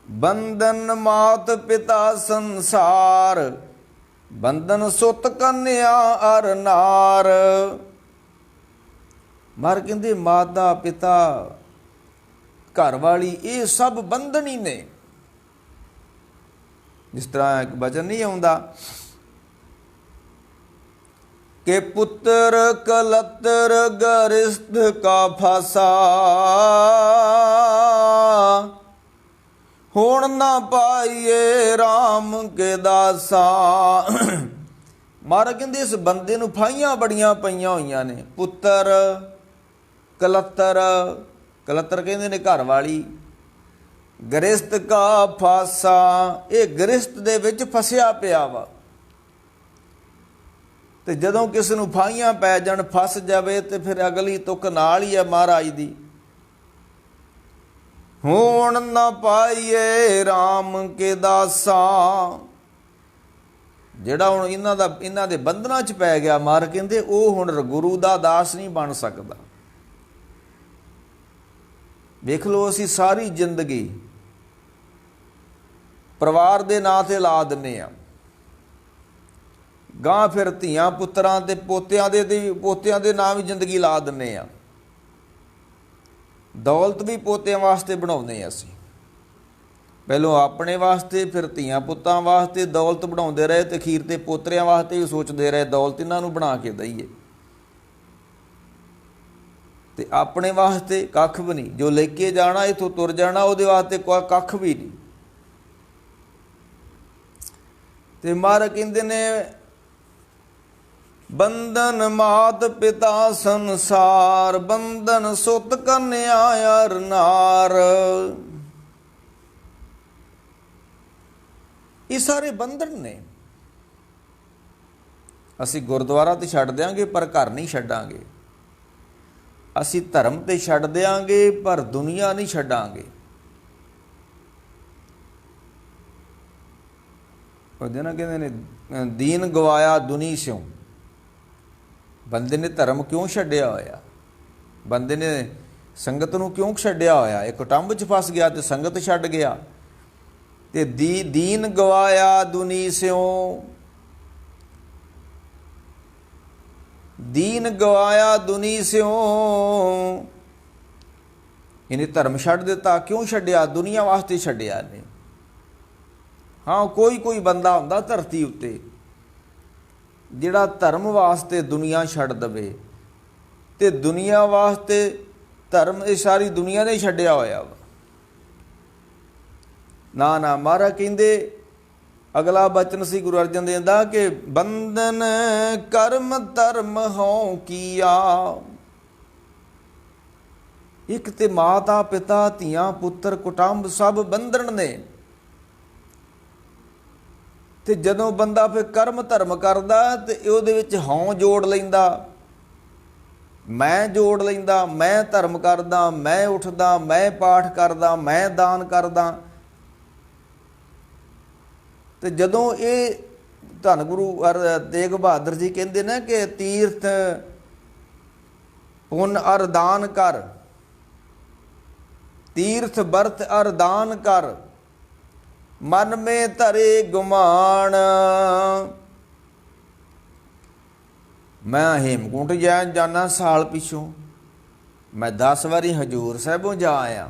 ਬੰਧਨ ਮਾਤ ਪਿਤਾ ਸੰਸਾਰ, ਬੰਧਨ ਸੁਤ ਕੰਨਿਆ ਅਰ ਨਾਰ। ਮਰ ਕਹਿੰਦੇ ਮਾਤਾ ਪਿਤਾ ਘਰ ਵਾਲੀ ਇਹ ਸਭ ਬੰਧਨ ਹੀ ਨੇ। ਜਿਸ ਤਰ੍ਹਾਂ ਇੱਕ ਵਚਨ ਨਹੀਂ ਆਉਂਦਾ, के पुत्र कलत्र गरिष्ठ का फासा, हुण ना पाइए राम के दासा। महाराज कहते इस बंदे नूं फाइयां बड़ियां पईयां होईयां ने। पुੱਤਰ कलत्र, कलत्र कहते ने घर वाली, गरिष्ठ का फासा, ये गरिष्ठ दे विच फसिया पिया वा। ते जदों किसी नूं फाइयां पै जाण, फस जावे, ते फिर अगली तुक नाल ही है महाराज दी। हुण न पाइए राम के दासा, ਜਿਹੜਾ ਹੁਣ ਇਹਨਾਂ ਦੇ ਬੰਧਨਾਂ 'ਚ ਪੈ ਗਿਆ, ਮਾਰ ਕਹਿੰਦੇ ਉਹ ਹੁਣ ਗੁਰੂ ਦਾ ਦਾਸ ਨਹੀਂ ਬਣ ਸਕਦਾ। ਵੇਖ ਲਓ ਅਸੀਂ ਸਾਰੀ ਜ਼ਿੰਦਗੀ ਪਰਿਵਾਰ ਦੇ ਨਾਂ ਤੇ ਲਾ ਦਿੰਦੇ ਹਾਂ, ਗਾਂ ਫਿਰ ਧੀਆਂ ਪੁੱਤਰਾਂ ਤੇ ਪੋਤਿਆਂ ਦੇ ਨਾਂ ਵੀ ਜ਼ਿੰਦਗੀ ਲਾ ਦਿੰਦੇ ਹਾਂ। ਦੌਲਤ ਵੀ ਪੋਤਿਆਂ ਵਾਸਤੇ ਬਣਾਉਂਦੇ ਹਾਂ ਅਸੀਂ, ਪਹਿਲੋਂ ਆਪਣੇ ਵਾਸਤੇ, ਫਿਰ ਧੀਆਂ ਪੁੱਤਾਂ ਵਾਸਤੇ ਦੌਲਤ ਬਣਾਉਂਦੇ ਰਹੇ, ਤੇ ਅਖੀਰ ਤੇ ਪੋਤਰਿਆਂ ਵਾਸਤੇ ਵੀ ਸੋਚਦੇ ਰਹੇ ਦੌਲਤ ਇਹਨਾਂ ਨੂੰ ਬਣਾ ਕੇ ਦਈਏ। ਤੇ ਆਪਣੇ ਵਾਸਤੇ ਕੱਖ ਵੀ ਨਹੀਂ, ਜੋ ਲੈ ਕੇ ਜਾਣਾ ਇੱਥੋਂ ਤੁਰ ਜਾਣਾ ਉਹਦੇ ਵਾਸਤੇ ਕੱਖ ਵੀ ਨਹੀਂ। ਤੇ ਮਹਾਰਾਜ ਕਹਿੰਦੇ ਨੇ ਬੰਧਨ ਮਾਤ ਪਿਤਾ ਸੰਸਾਰ, ਬੰਧਨ ਸੁਤ ਕੰਨਿਆ ਅਰ ਨਾਰ। ਇਹ ਸਾਰੇ ਬੰਧਨ ਨੇ। ਅਸੀਂ ਗੁਰਦੁਆਰਾ ਤੇ ਛੱਡ ਦਿਆਂਗੇ ਪਰ ਘਰ ਨਹੀਂ ਛੱਡਾਂਗੇ, ਅਸੀਂ ਧਰਮ ਤੇ ਛੱਡ ਦਿਆਂਗੇ ਪਰ ਦੁਨੀਆ ਨਹੀਂ ਛੱਡਾਂਗੇ। ਉਹਦੇ ਨਾਲ ਕਹਿੰਦੇ ਨੇ ਦੀਨ ਗਵਾਇਆ ਦੁਨੀ ਸਿਉ। ਬੰਦੇ ਨੇ ਧਰਮ ਕਿਉਂ ਛੱਡਿਆ ਹੋਇਆ, ਬੰਦੇ ਨੇ ਸੰਗਤ ਨੂੰ ਕਿਉਂ ਛੱਡਿਆ ਹੋਇਆ? ਇਹ ਕੁਟੰਬ 'ਚ ਫਸ ਗਿਆ ਤੇ ਸੰਗਤ ਛੱਡ ਗਿਆ। ਤੇ ਦੀਨ ਗਵਾਇਆ ਦੁਨੀ ਸਿਉ, ਦੀਨ ਗਵਾਇਆ ਦੁਨੀ ਸਿਉ। ਇਹਨੇ ਧਰਮ ਛੱਡ ਦਿੱਤਾ। ਕਿਉਂ ਛੱਡਿਆ? ਦੁਨੀਆ ਵਾਸਤੇ ਛੱਡਿਆ ਨੇ। ਹਾਂ, ਕੋਈ ਬੰਦਾ ਹੁੰਦਾ ਧਰਤੀ ਉੱਤੇ ਜਿਹੜਾ ਧਰਮ ਵਾਸਤੇ ਦੁਨੀਆ ਛੱਡ ਦਵੇ, ਤੇ ਦੁਨੀਆ ਵਾਸਤੇ ਧਰਮ ਇਹ ਸਾਰੀ ਦੁਨੀਆ ਨੇ ਛੱਡਿਆ ਹੋਇਆ ਵਾ। ਨਾ ਮਹਾਰਾਜ ਕਹਿੰਦੇ ਅਗਲਾ ਬਚਨ ਸੀ ਗੁਰੂ ਅਰਜਨ ਦੇਵ ਦਾ ਕਿ ਬੰਧਨ ਕਰਮ ਧਰਮ ਹਉ ਕੀਆ। ਇੱਕ ਤੇ ਮਾਤਾ ਪਿਤਾ ਧੀਆਂ ਪੁੱਤਰ ਕੁਟੰਬ ਸਭ ਬੰਧਨ ਨੇ। ਤੇ ਜਦੋਂ ਬੰਦਾ ਫਿਰ ਕਰਮ ਧਰਮ ਕਰਦਾ ਤੇ ਉਹਦੇ ਵਿੱਚ ਹਉ ਜੋੜ ਲੈਂਦਾ, ਮੈਂ ਜੋੜ ਲੈਂਦਾ, ਮੈਂ ਧਰਮ ਕਰਦਾ, ਮੈਂ ਉੱਠਦਾ, ਮੈਂ ਪਾਠ ਕਰਦਾ, ਮੈਂ ਦਾਨ ਕਰਦਾ। ਤੇ ਜਦੋਂ ਇਹ ਧੰਨ ਗੁਰੂ ਤੇਗ ਬਹਾਦਰ ਜੀ ਕਹਿੰਦੇ ਨੇ ਕਿ ਤੀਰਥ ਪੁੰਨ ਅਰ ਦਾਨ ਕਰ, ਤੀਰਥ ਬਰਤ ਅਰ ਦਾਨ ਕਰ, ਮਨ ਮੇ ਧਰੇ ਗੁਮਾਨ। ਮੈਂ ਹੇਮਕੁੰਟ ਜਾਣਾ ਸਾਲ ਪਿੱਛੋਂ, ਮੈਂ 10 ਵਾਰੀ ਹਜੂਰ ਸਾਹਿਬੋਂ ਜਾ ਆਇਆ।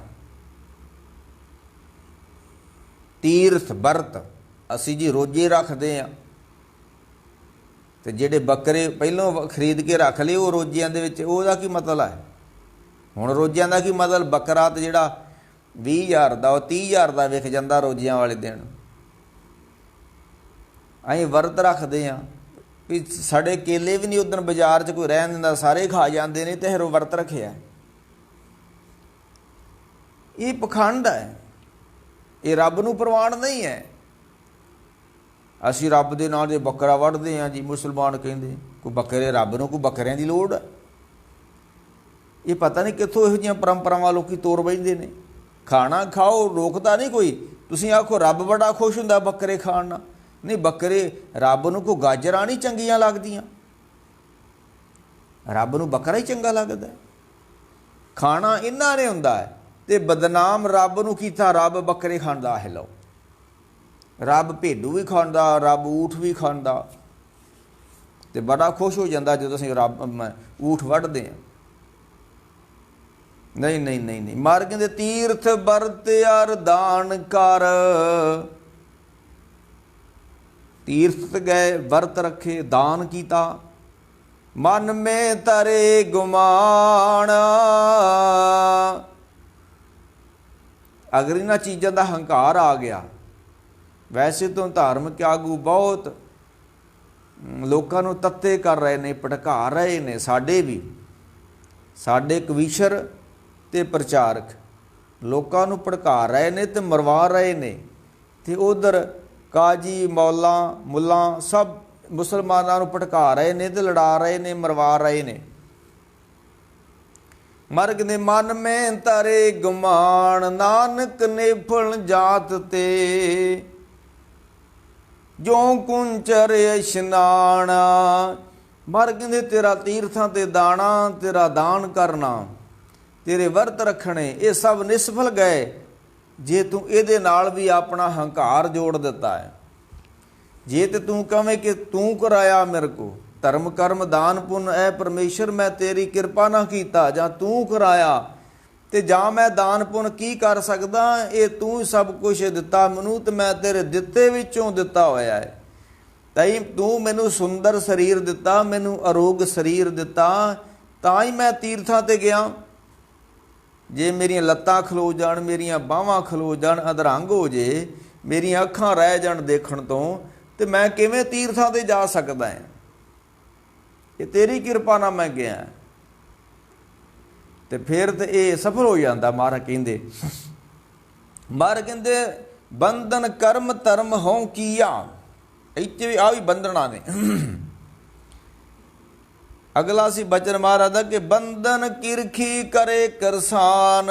ਤੀਰਥ ਬਰਤ ਅਸੀਂ ਜੀ ਰੋਜ਼ੇ ਰੱਖਦੇ ਹਾਂ, ਤੇ ਜਿਹੜੇ ਬੱਕਰੇ ਪਹਿਲੋਂ ਖਰੀਦ ਕੇ ਰੱਖ ਲਏ ਉਹ ਰੋਜ਼ਿਆਂ ਦੇ ਵਿੱਚ, ਉਹਦਾ ਕੀ ਮਤਲਬ ਹੈ? ਹੁਣ ਰੋਜ਼ਿਆਂ ਦਾ ਕੀ ਮਤਲਬ? ਬੱਕਰਾ ਤੇ ਜਿਹੜਾ 20,000 ਦਾ ਉਹ 30,000 ਦਾ ਵਿਕ ਜਾਂਦਾ ਰੋਜ਼ਿਆਂ ਵਾਲੇ ਦਿਨ। ਅਸੀਂ ਵਰਤ ਰੱਖਦੇ ਹਾਂ ਵੀ ਸਾਡੇ ਕੇਲੇ ਵੀ ਨਹੀਂ ਉਦੋਂ ਬਾਜ਼ਾਰ 'ਚ ਕੋਈ ਰਹਿਣ ਦਿੰਦਾ, ਸਾਰੇ ਖਾ ਜਾਂਦੇ ਨੇ, ਤੇ ਫਿਰ ਵਰਤ ਰੱਖਿਆ। ਇਹ ਪਖੰਡ ਹੈ, ਇਹ ਰੱਬ ਨੂੰ ਪ੍ਰਵਾਨ ਨਹੀਂ ਹੈ। ਅਸੀਂ ਰੱਬ ਦੇ ਨਾਂ 'ਤੇ ਬੱਕਰਾ ਵੱਢਦੇ ਹਾਂ ਜੀ, ਮੁਸਲਮਾਨ ਕਹਿੰਦੇ ਕੋਈ ਬੱਕਰੇ, ਰੱਬ ਨੂੰ ਕੋਈ ਬੱਕਰਿਆਂ ਦੀ ਲੋੜ ਹੈ? ਇਹ ਪਤਾ ਨਹੀਂ ਕਿੱਥੋਂ ਇਹੋ ਜਿਹੀਆਂ ਪਰੰਪਰਾਵਾਂ ਲੋਕੀ ਤੋਰ ਬੈਠਦੇ ਨੇ। ਖਾਣਾ ਖਾਓ, ਰੋਕਦਾ ਨਹੀਂ ਕੋਈ। ਤੁਸੀਂ ਆਖੋ ਰੱਬ ਬੜਾ ਖੁਸ਼ ਹੁੰਦਾ ਬੱਕਰੇ ਖਾਣ ਨਾਲ, ਨਹੀਂ ਬੱਕਰੇ ਰੱਬ ਨੂੰ ਕੋਈ ਗਾਜਰਾਂ ਨਹੀਂ ਚੰਗੀਆਂ ਲੱਗਦੀਆਂ, ਰੱਬ ਨੂੰ ਬੱਕਰਾ ਹੀ ਚੰਗਾ ਲੱਗਦਾ। ਖਾਣਾ ਇਹਨਾਂ ਨੇ ਹੁੰਦਾ ਹੈ ਤੇ ਬਦਨਾਮ ਰੱਬ ਨੂੰ ਕੀਤਾ। ਰੱਬ ਬੱਕਰੇ ਖਾਂਦਾ ਹੈ, ਲਓ ਰੱਬ ਭੇਡੂ ਵੀ ਖਾਂਦਾ, ਰੱਬ ਊਠ ਵੀ ਖਾਂਦਾ, ਤੇ ਬੜਾ ਖੁਸ਼ ਹੋ ਜਾਂਦਾ ਜਦੋਂ ਅਸੀਂ ਰੱਬ ਊਠ ਵੱਢਦੇ ਹਾਂ। ਨਹੀਂ ਮਾਰ ਕਹਿੰਦੇ ਤੀਰਥ ਬਰਤ ਅਰ ਦਾਨ ਕਰ। ਤੀਰਥ ਗਏ, ਵਰਤ ਰੱਖੇ, ਦਾਨ ਕੀਤਾ, मन में तरे गुमान। अगर इन्हां चीज़ों का हंकार आ गया, वैसे तो धार्मिक आगू बहुत लोगों को तत्ते कर रहे ने, भटका रहे ने, साडे भी, साडे कवीशर ते प्रचारक लोगों को भटका रहे ने ते मरवा रहे ने। ते उधर काजी मौला मुला सब मुसलमानों को भटका रहे ने ते लड़ा रहे ने, मरवा रहे ने। मर्ग ने मन में तरे गुमान, नानक ने फल जात ते जो कुंचर इशनाना। मर्ग ने तेरा तीर्थां ते दाना, तेरा दान करना, तेरे वर्त रखने, ये सब निसफल गए जे तू इहदे नाल भी अपना हंकार जोड़ दिता है। जे ते तू कहें कि तू कराया मेरे को धर्म कर्म दान पुन, ऐ परमेश्वर मैं तेरी कृपा ना कीता, जां तू कराया ते जां मैं दान पुन की कर सकदा, ये तू सब कुछ दिता मैनू ते मैं तेरे दिते विचों दिता होया है। तई तू मैनू सुंदर शरीर दिता, मैनू अरोग शरीर दिता, तां ही मैं तीर्थां ते गया। जे मेरियां लत्तां खलो जाण, मेरियां बाहां खलो जाण, अधरंग हो जे, मेरियां अखां रह जाण देखण तो, ते मैं किवें तीर्थां ते जा सकदा है? ये तेरी कृपा नाल मैं गया। ते फिर तो ये सफल हो जाता। महाराज कहते, महाराज कहते बंधन कर्म धर्म हों किया, इत्थे भी आ भी बंधना ने। अगला सी बचन महाराज दा कि बंधन किरखी करे करसान।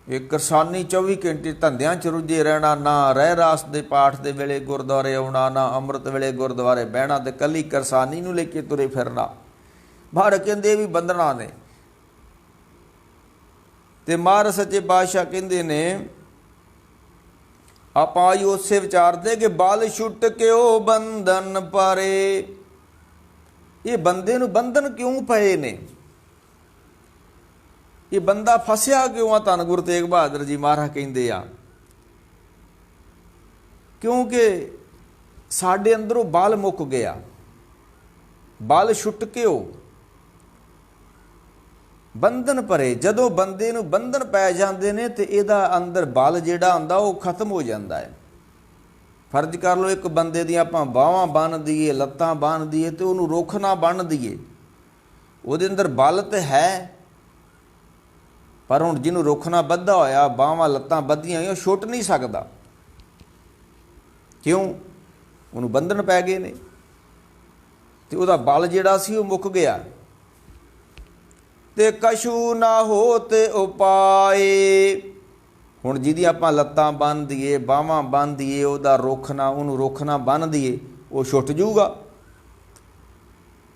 ये करसानी 24 घंटे धंधियां च रुझे रहना, ना रह रास दे पाठ दे वेले गुरुद्वारे आउणा, ना अमृत वेले गुरुद्वारे बहना, ते कली करसानी नूं लेके तुरे फिरना। महाराज कहंदे भी बंधना ने। ते महाराज सच्चे पातशाह कहंदे ने, आपां आई उसे विचारदे कि बल छुट क्यों बंधन पारे। ये बंदे नूं बंधन क्यों पए ने? ये बंदा फसिया क्यों आ? धन गुरु तेग बहादुर जी महाराज कहंदे आ, क्योंकि साडे अंदरों बल मुक गया। बल छुट के हो बंधन भरे। जदों बंदे नूं बंधन पै जांदे ने ते इहदा अंदर बल जिहड़ा हुंदा वो खत्म हो जांदा है। फर्ज कर लो एक बंदे दी आपां बाहां बन दईए, लत्तां बन दईए ते उहनूं रुख ना बन दईए, उहदे अंदर बल ते है, पर हुण जिन्हों रुख ना बद्धा होया, बाहां लत्तां बद्धियां होईयां, छुट नहीं सकदा। क्यों? उहनूं बंधन पै गए ने ते उहदा बल जिहड़ा सी ओह मुक गया। ते कछू ना हो ते उपाय। हुण जिहदी आपां लत्तां बन दईए, बाहां बन दईए, उहदा रुख ना, उहनूं रुख ना बन दईए, वो छुट जूगा।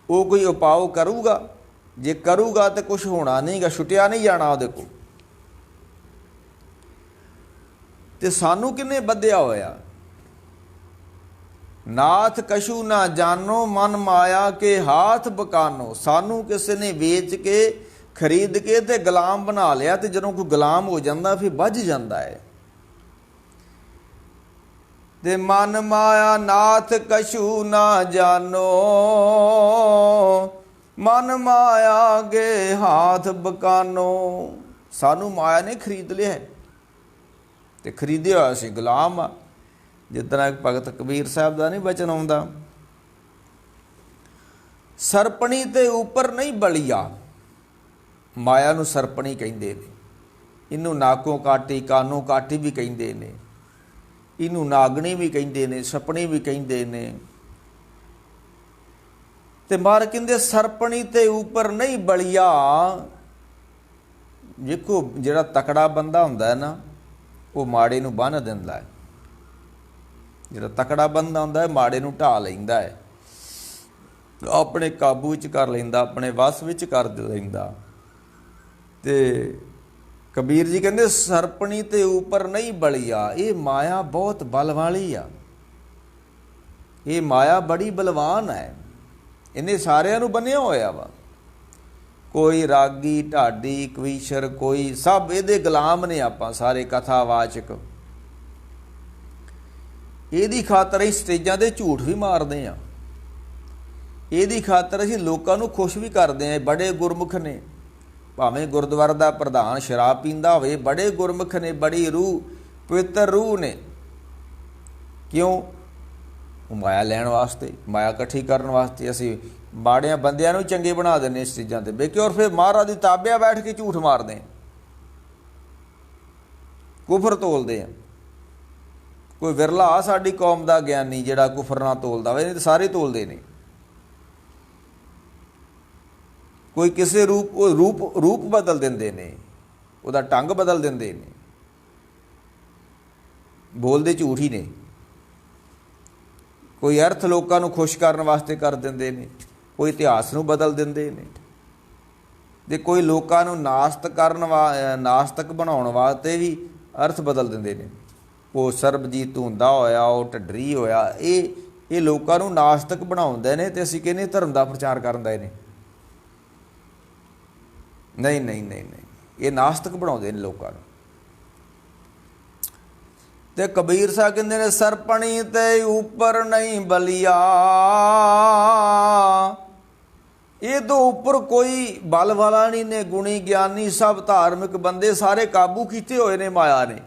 वो कोई उपाव करूगा? जे करूगा तो कुछ होना नहीं गा, छुटिया नहीं जाना उहदे कोल। ते सानू किन्ने बध्या होया? नाथ कछू ना जानो, मन माया के हाथ बकानो। सानू किसी ने वेच के खरीद के ते गुलाम बना लिया, ते जदों कोई गुलाम हो जाता फिर बज जाता है। ते मन माया नाथ कछू ना जानो, मन माया के हाथ बकानो। सानू माया ने खरीद लिया है, ते खरीदया होया सी गुलाम आ। जितना एक भगत कबीर साहब का नहीं बचन आउंदा, सरपणी ते उपर नहीं बलिया। माया नूं सरपणी कहिंदे ने, इनू नाकों काटी कानों काटी भी कहिंदे ने, इनू नागणी भी कहिंदे ने, सपणी भी कहिंदे ने। ते मार कहंदे सरपणी ते उपर नहीं बलिया। देखो जिहड़ा तकड़ा बंदा हुंदा है ना, वो माड़े नूं बन्ह दिंदा है। जिहड़ा तकड़ा बंदा हुंदा है माड़े नूं ढा लैंदा है, अपने काबू विच कर लैंदा, अपने वस विच कर लैंदा। ते कबीर जी कहंदे सरपणी ते उपर नहीं बलिया। ये माया बहुत बल वाली आ, ये माया बड़ी बलवान है। इन्हें सारिਆਂ ਨੂੰ ਬੰਨਿਆ ਹੋਇਆ ਵਾ। कोई रागी ढाडी कवीशर कोई सब ਇਹਦੇ गुलाम ने। ਆਪਾਂ ਸਾਰੇ कथावाचक ਇਹਦੀ ਖਾਤਰ ਹੀ ਸਟੇਜਾਂ ਦੇ ਝੂਠ ਵੀ ਮਾਰਦੇ ਆ। ਇਹਦੀ ਖਾਤਰ ਅਸੀਂ ਲੋਕਾਂ ਨੂੰ ਖੁਸ਼ ਵੀ ਕਰਦੇ ਹਾਂ। ਬੜੇ ਗੁਰਮੁਖ ਨੇ, ਭਾਵੇਂ ਗੁਰਦੁਆਰਾ ਦਾ ਪ੍ਰਧਾਨ ਸ਼ਰਾਬ ਪੀਂਦਾ ਹੋਵੇ, ਬੜੇ ਗੁਰਮੁਖ ਨੇ, ਬੜੀ ਰੂਹ ਪਵਿੱਤਰ ਰੂਹ ਨੇ। ਕਿਉਂ? ਮਾਇਆ ਲੈਣ ਵਾਸਤੇ, ਮਾਇਆ ਇਕੱਠੀ ਕਰਨ ਵਾਸਤੇ ਅਸੀਂ ਮਾੜਿਆਂ ਬੰਦਿਆਂ ਨੂੰ ਚੰਗੇ ਬਣਾ ਦਿੰਦੇ ਇਸ ਚੀਜ਼ਾਂ 'ਤੇ ਬਹਿ ਕੇ, ਔਰ ਫਿਰ ਮਹਾਰਾਜ ਦੀ ਤਾਬਿਆ ਬੈਠ ਕੇ ਝੂਠ ਮਾਰਦੇ ਹਾਂ, ਕੁਫਰ ਤੋਲਦੇ ਹਾਂ। ਕੋਈ ਵਿਰਲਾ ਆ ਸਾਡੀ ਕੌਮ ਦਾ ਗਿਆਨੀ ਜਿਹੜਾ ਕੁਫਰ ਨਾ ਤੋਲਦਾ ਹੋਵੇ, ਨਹੀਂ ਤਾਂ ਸਾਰੇ ਤੋਲਦੇ ਨੇ। ਕੋਈ ਕਿਸੇ ਰੂਪ ਬਦਲ ਦਿੰਦੇ ਨੇ, ਉਹਦਾ ਢੰਗ ਬਦਲ ਦਿੰਦੇ ਨੇ, ਬੋਲਦੇ ਝੂਠ ਹੀ ਨੇ। ਕੋਈ ਅਰਥ ਲੋਕਾਂ ਨੂੰ ਖੁਸ਼ ਕਰਨ ਵਾਸਤੇ ਕਰ ਦਿੰਦੇ ਨੇ, ਕੋਈ ਇਤਿਹਾਸ ਨੂੰ ਬਦਲ ਦਿੰਦੇ ਨੇ, ਅਤੇ ਕੋਈ ਲੋਕਾਂ ਨੂੰ ਨਾਸਤਕ ਬਣਾਉਣ ਵਾਸਤੇ ਵੀ ਅਰਥ ਬਦਲ ਦਿੰਦੇ ਨੇ। ਉਹ ਸਰਬਜੀਤ ਧੁੰਦਾ ਹੋਇਆ, ਉਹ ਢੱਡਰੀ ਹੋਇਆ, ਇਹ ਲੋਕਾਂ ਨੂੰ ਨਾਸਤਕ ਬਣਾਉਂਦੇ ਨੇ, ਅਤੇ ਅਸੀਂ ਕਹਿੰਦੇ ਧਰਮ ਦਾ ਪ੍ਰਚਾਰ ਕਰਨ ਦੇ ਨੇ। ਨਹੀਂ ਨਹੀਂ ਨਹੀਂ ਨਹੀਂ, ਇਹ ਨਾਸਤਕ ਬਣਾਉਂਦੇ ਨੇ ਲੋਕਾਂ ਨੂੰ। ਤੇ ਕਬੀਰ ਸਾਹਿਬ ਕਹਿੰਦੇ ਨੇ, ਸਰਪਣੀ ਤੇ ਉੱਪਰ ਨਹੀਂ ਬਲੀਆ, ਇਹ ਤੋਂ ਉੱਪਰ ਕੋਈ ਬਲ ਵਾਲਾ ਨਹੀਂ ਨੇ। ਗੁਣੀ ਗਿਆਨੀ ਸਭ ਧਾਰਮਿਕ ਬੰਦੇ ਸਾਰੇ ਕਾਬੂ ਕੀਤੇ ਹੋਏ ਨੇ ਮਾਇਆ ਨੇ,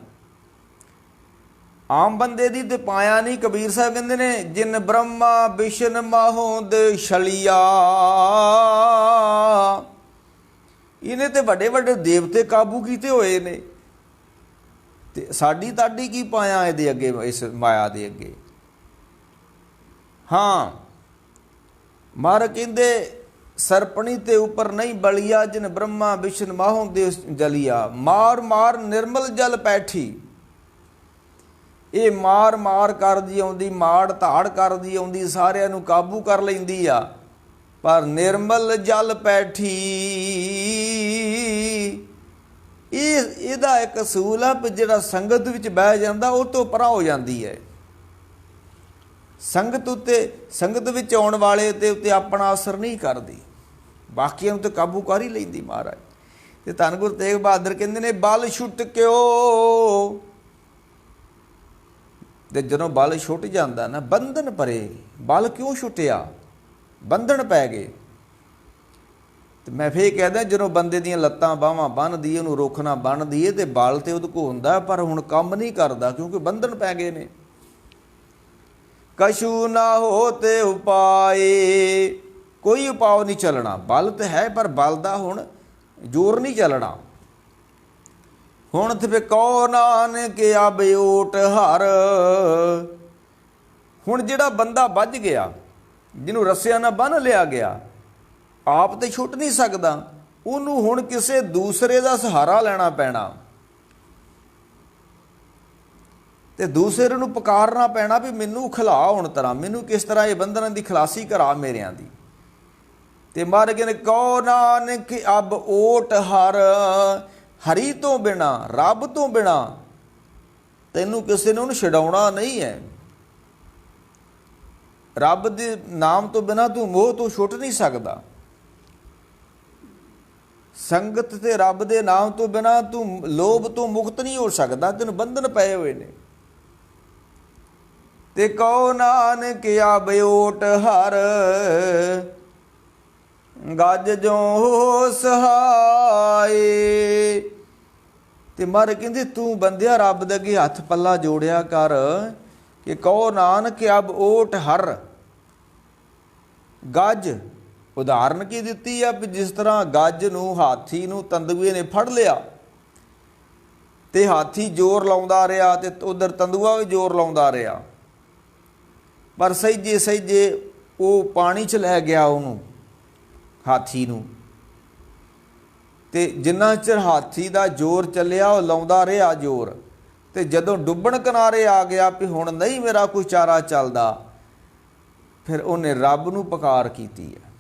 ਆਮ ਬੰਦੇ ਦੀ ਤੇ ਪਾਇਆ ਨਹੀਂ। ਕਬੀਰ ਸਾਹਿਬ ਕਹਿੰਦੇ ਨੇ, ਜਿਨ ਬ੍ਰਹਮਾ ਵਿਸ਼ਨ ਮਾਹੋਂਦ ਛਲੀਆ, ਇਹਨੇ ਤੇ ਵੱਡੇ ਵੱਡੇ ਦੇਵਤੇ ਕਾਬੂ ਕੀਤੇ ਹੋਏ ਨੇ, ਤੇ ਸਾਡੀ ਤੁਹਾਡੀ ਕੀ ਪਾਇਆ ਇਹਦੇ ਅੱਗੇ, ਇਸ ਮਾਇਆ ਦੇ ਅੱਗੇ। ਹਾਂ, ਮਹਾਰਾਜ ਕਹਿੰਦੇ, ਸਰਪਣੀ ਤੇ ਉੱਪਰ ਨਹੀਂ ਬਲੀਆ, ਜਿਨ ਬ੍ਰਹਮਾ ਵਿਸ਼ਨ ਮਾਹੋਂ ਦੇ ਜਲੀਆ। ਮਾਰ ਮਾਰ ਨਿਰਮਲ ਜਲ ਪੈਠੀ, ਇਹ ਮਾਰ ਮਾਰ ਕਰਦੀ ਆਉਂਦੀ, ਮਾੜ ਧਾੜ ਕਰਦੀ ਆਉਂਦੀ, ਸਾਰਿਆਂ ਨੂੰ ਕਾਬੂ ਕਰ ਲੈਂਦੀ ਆ, ਪਰ ਨਿਰਮਲ ਜਲ ਪੈਠੀ। ਇਹਦਾ ਇੱਕ ਅਸੂਲ ਆ, ਜਿਹੜਾ ਸੰਗਤ ਵਿੱਚ ਬਹਿ ਜਾਂਦਾ ਉਹ ਤੋਂ ਪਰਾਂ ਹੋ ਜਾਂਦੀ ਹੈ। ਸੰਗਤ ਵਿੱਚ ਆਉਣ ਵਾਲੇ ਤੇ ਉੱਤੇ ਆਪਣਾ ਅਸਰ ਨਹੀਂ ਕਰਦੀ, ਬਾਕੀਆਂ ਨੂੰ ਤਾਂ ਕਾਬੂ ਕਰ ਹੀ ਲੈਂਦੀ ਮਹਾਰਾਜ। ਤੇ ਧੰਨ ਗੁਰੂ ਤੇਗ ਬਹਾਦਰ ਕਹਿੰਦੇ ਨੇ, ਬਲ ਛੁੱਟ ਕਿਉ। ਤੇ ਜਦੋਂ ਬਲ ਛੁੱਟ ਜਾਂਦਾ ਨਾ, ਬੰਧਨ ਪਰੇ। ਬਲ ਕਿਉਂ ਛੁੱਟਿਆ? ਬੰਧਨ ਪੈ ਗਏ। ਤੇ ਮੈਂ ਫੇਰ ਕਹਿੰਦਾ, ਜਦੋਂ ਬੰਦੇ ਦੀਆਂ ਲੱਤਾਂ ਬਾਹਾਂ ਬੰਨ੍ਹਦੀ, ਉਹਨੂੰ ਰੋਕਣਾ ਬੰਨ੍ਹਦੀ ਹੈ, ਤੇ ਬਲ ਤੇ ਉਹਦੇ ਕੋਲ ਹੁੰਦਾ, ਪਰ ਹੁਣ ਕੰਮ ਨਹੀਂ ਕਰਦਾ, ਕਿਉਂਕਿ ਬੰਧਨ ਪੈ ਗਏ ਨੇ। ਕਛੂ ਨਾ ਹੋ ਤੇ ਉਪਾਏ, ਕੋਈ ਉਪਾਅ ਨਹੀਂ ਚੱਲਣਾ। ਬਲ ਤਾਂ ਹੈ, ਪਰ ਬਲ ਦਾ ਹੁਣ ਜ਼ੋਰ ਨਹੀਂ ਚੱਲਣਾ। ਹੁਣ ਤੇ ਕਹੋ ਨਾਨਕ ਅਬ ਓਟ ਹਰ। ਹੁਣ ਜਿਹੜਾ ਬੰਦਾ ਵੱਜ ਗਿਆ, ਜਿਹਨੂੰ ਰੱਸਿਆਂ ਨਾਲ ਬੰਨ੍ਹ ਲਿਆ ਗਿਆ, ਆਪ ਤੇ ਛੁੱਟ ਨਹੀਂ ਸਕਦਾ, ਉਹਨੂੰ ਹੁਣ ਕਿਸੇ ਦੂਸਰੇ ਦਾ ਸਹਾਰਾ ਲੈਣਾ ਪੈਣਾ, ਤੇ ਦੂਸਰੇ ਨੂੰ ਪੁਕਾਰਨਾ ਪੈਣਾ ਵੀ ਮੈਨੂੰ ਖਿਲਾ ਹੁਣ ਤਰ੍ਹਾਂ, ਮੈਨੂੰ ਕਿਸ ਤਰ੍ਹਾਂ ਇਹ ਬੰਧਨਾਂ ਦੀ ਖਲਾਸੀ ਕਰਾ ਮੇਰਿਆਂ ਦੀ। ਤੇ ਮਹਾਰਾਜ ਕਹਿੰਦੇ, ਕਹੋ ਨਾਨਕ ਅਬ ਓਟ ਹਰ। ਹਰੀ ਤੋਂ ਬਿਨਾ, ਰੱਬ ਤੋਂ ਬਿਨਾ ਤੈਨੂੰ ਕਿਸੇ ਨੇ ਉਹਨੂੰ ਛਡਾਉਣਾ ਨਹੀਂ ਹੈ। ਰੱਬ ਦੇ ਨਾਮ ਤੋਂ ਬਿਨਾ ਤੂੰ ਮੋਹ ਤੋਂ ਛੁੱਟ ਨਹੀਂ ਸਕਦਾ। ਸੰਗਤ ਤੇ ਰੱਬ ਦੇ ਨਾਮ ਤੋਂ ਬਿਨਾ ਤੂੰ ਲੋਭ ਤੋਂ ਮੁਕਤ ਨਹੀਂ ਹੋ ਸਕਦਾ, ਤੈਨੂੰ ਬੰਧਨ ਪਏ ਹੋਏ ਨੇ। ਤੇ ਕਹੋ ਨਾਨਕ ਅਬ ਓਟ ਹਰ, ਗੱਜ ਜੋ ਸਹਾਏ। ਤੇ ਮਹਾਰਾਜ ਕਹਿੰਦੇ, ਤੂੰ ਬੰਦਿਆ ਰੱਬ ਦੇ ਅੱਗੇ ਹੱਥ ਪੱਲਾ ਜੋੜਿਆ ਕਰ, ਕਿ ਕਹੋ ਨਾਨਕ ਅਬ ਓਟ ਹਰ। ਗੱਜ ਉਦਾਹਰਨ ਕੀ ਦਿੱਤੀ ਆ, ਵੀ ਜਿਸ ਤਰ੍ਹਾਂ ਗੱਜ ਨੂੰ, ਹਾਥੀ ਨੂੰ ਤੰਦੂਏ ਨੇ ਫੜ ਲਿਆ, ਤੇ ਹਾਥੀ ਜ਼ੋਰ ਲਾਉਂਦਾ ਰਿਹਾ, ਤੇ ਉਧਰ ਤੰਦੂਆ ਵੀ ਜ਼ੋਰ ਲਾਉਂਦਾ ਰਿਹਾ, ਪਰ ਸਹਿਜੇ ਸਹਿਜੇ ਉਹ ਪਾਣੀ 'ਚ ਲੈ ਗਿਆ ਉਹਨੂੰ, ਹਾਥੀ ਨੂੰ। ਤੇ ਜਿੰਨਾ ਚਿਰ ਹਾਥੀ ਦਾ ਜ਼ੋਰ ਚੱਲਿਆ, ਉਹ ਲਾਉਂਦਾ ਰਿਹਾ ਜ਼ੋਰ, ਤੇ ਜਦੋਂ ਡੁੱਬਣ ਕਿਨਾਰੇ ਆ ਗਿਆ ਵੀ ਹੁਣ ਨਹੀਂ ਮੇਰਾ ਕੋਈ ਚਾਰਾ ਚੱਲਦਾ, ਫਿਰ ਉਹਨੇ ਰੱਬ ਨੂੰ ਪੁਕਾਰ ਕੀਤੀ ਹੈ।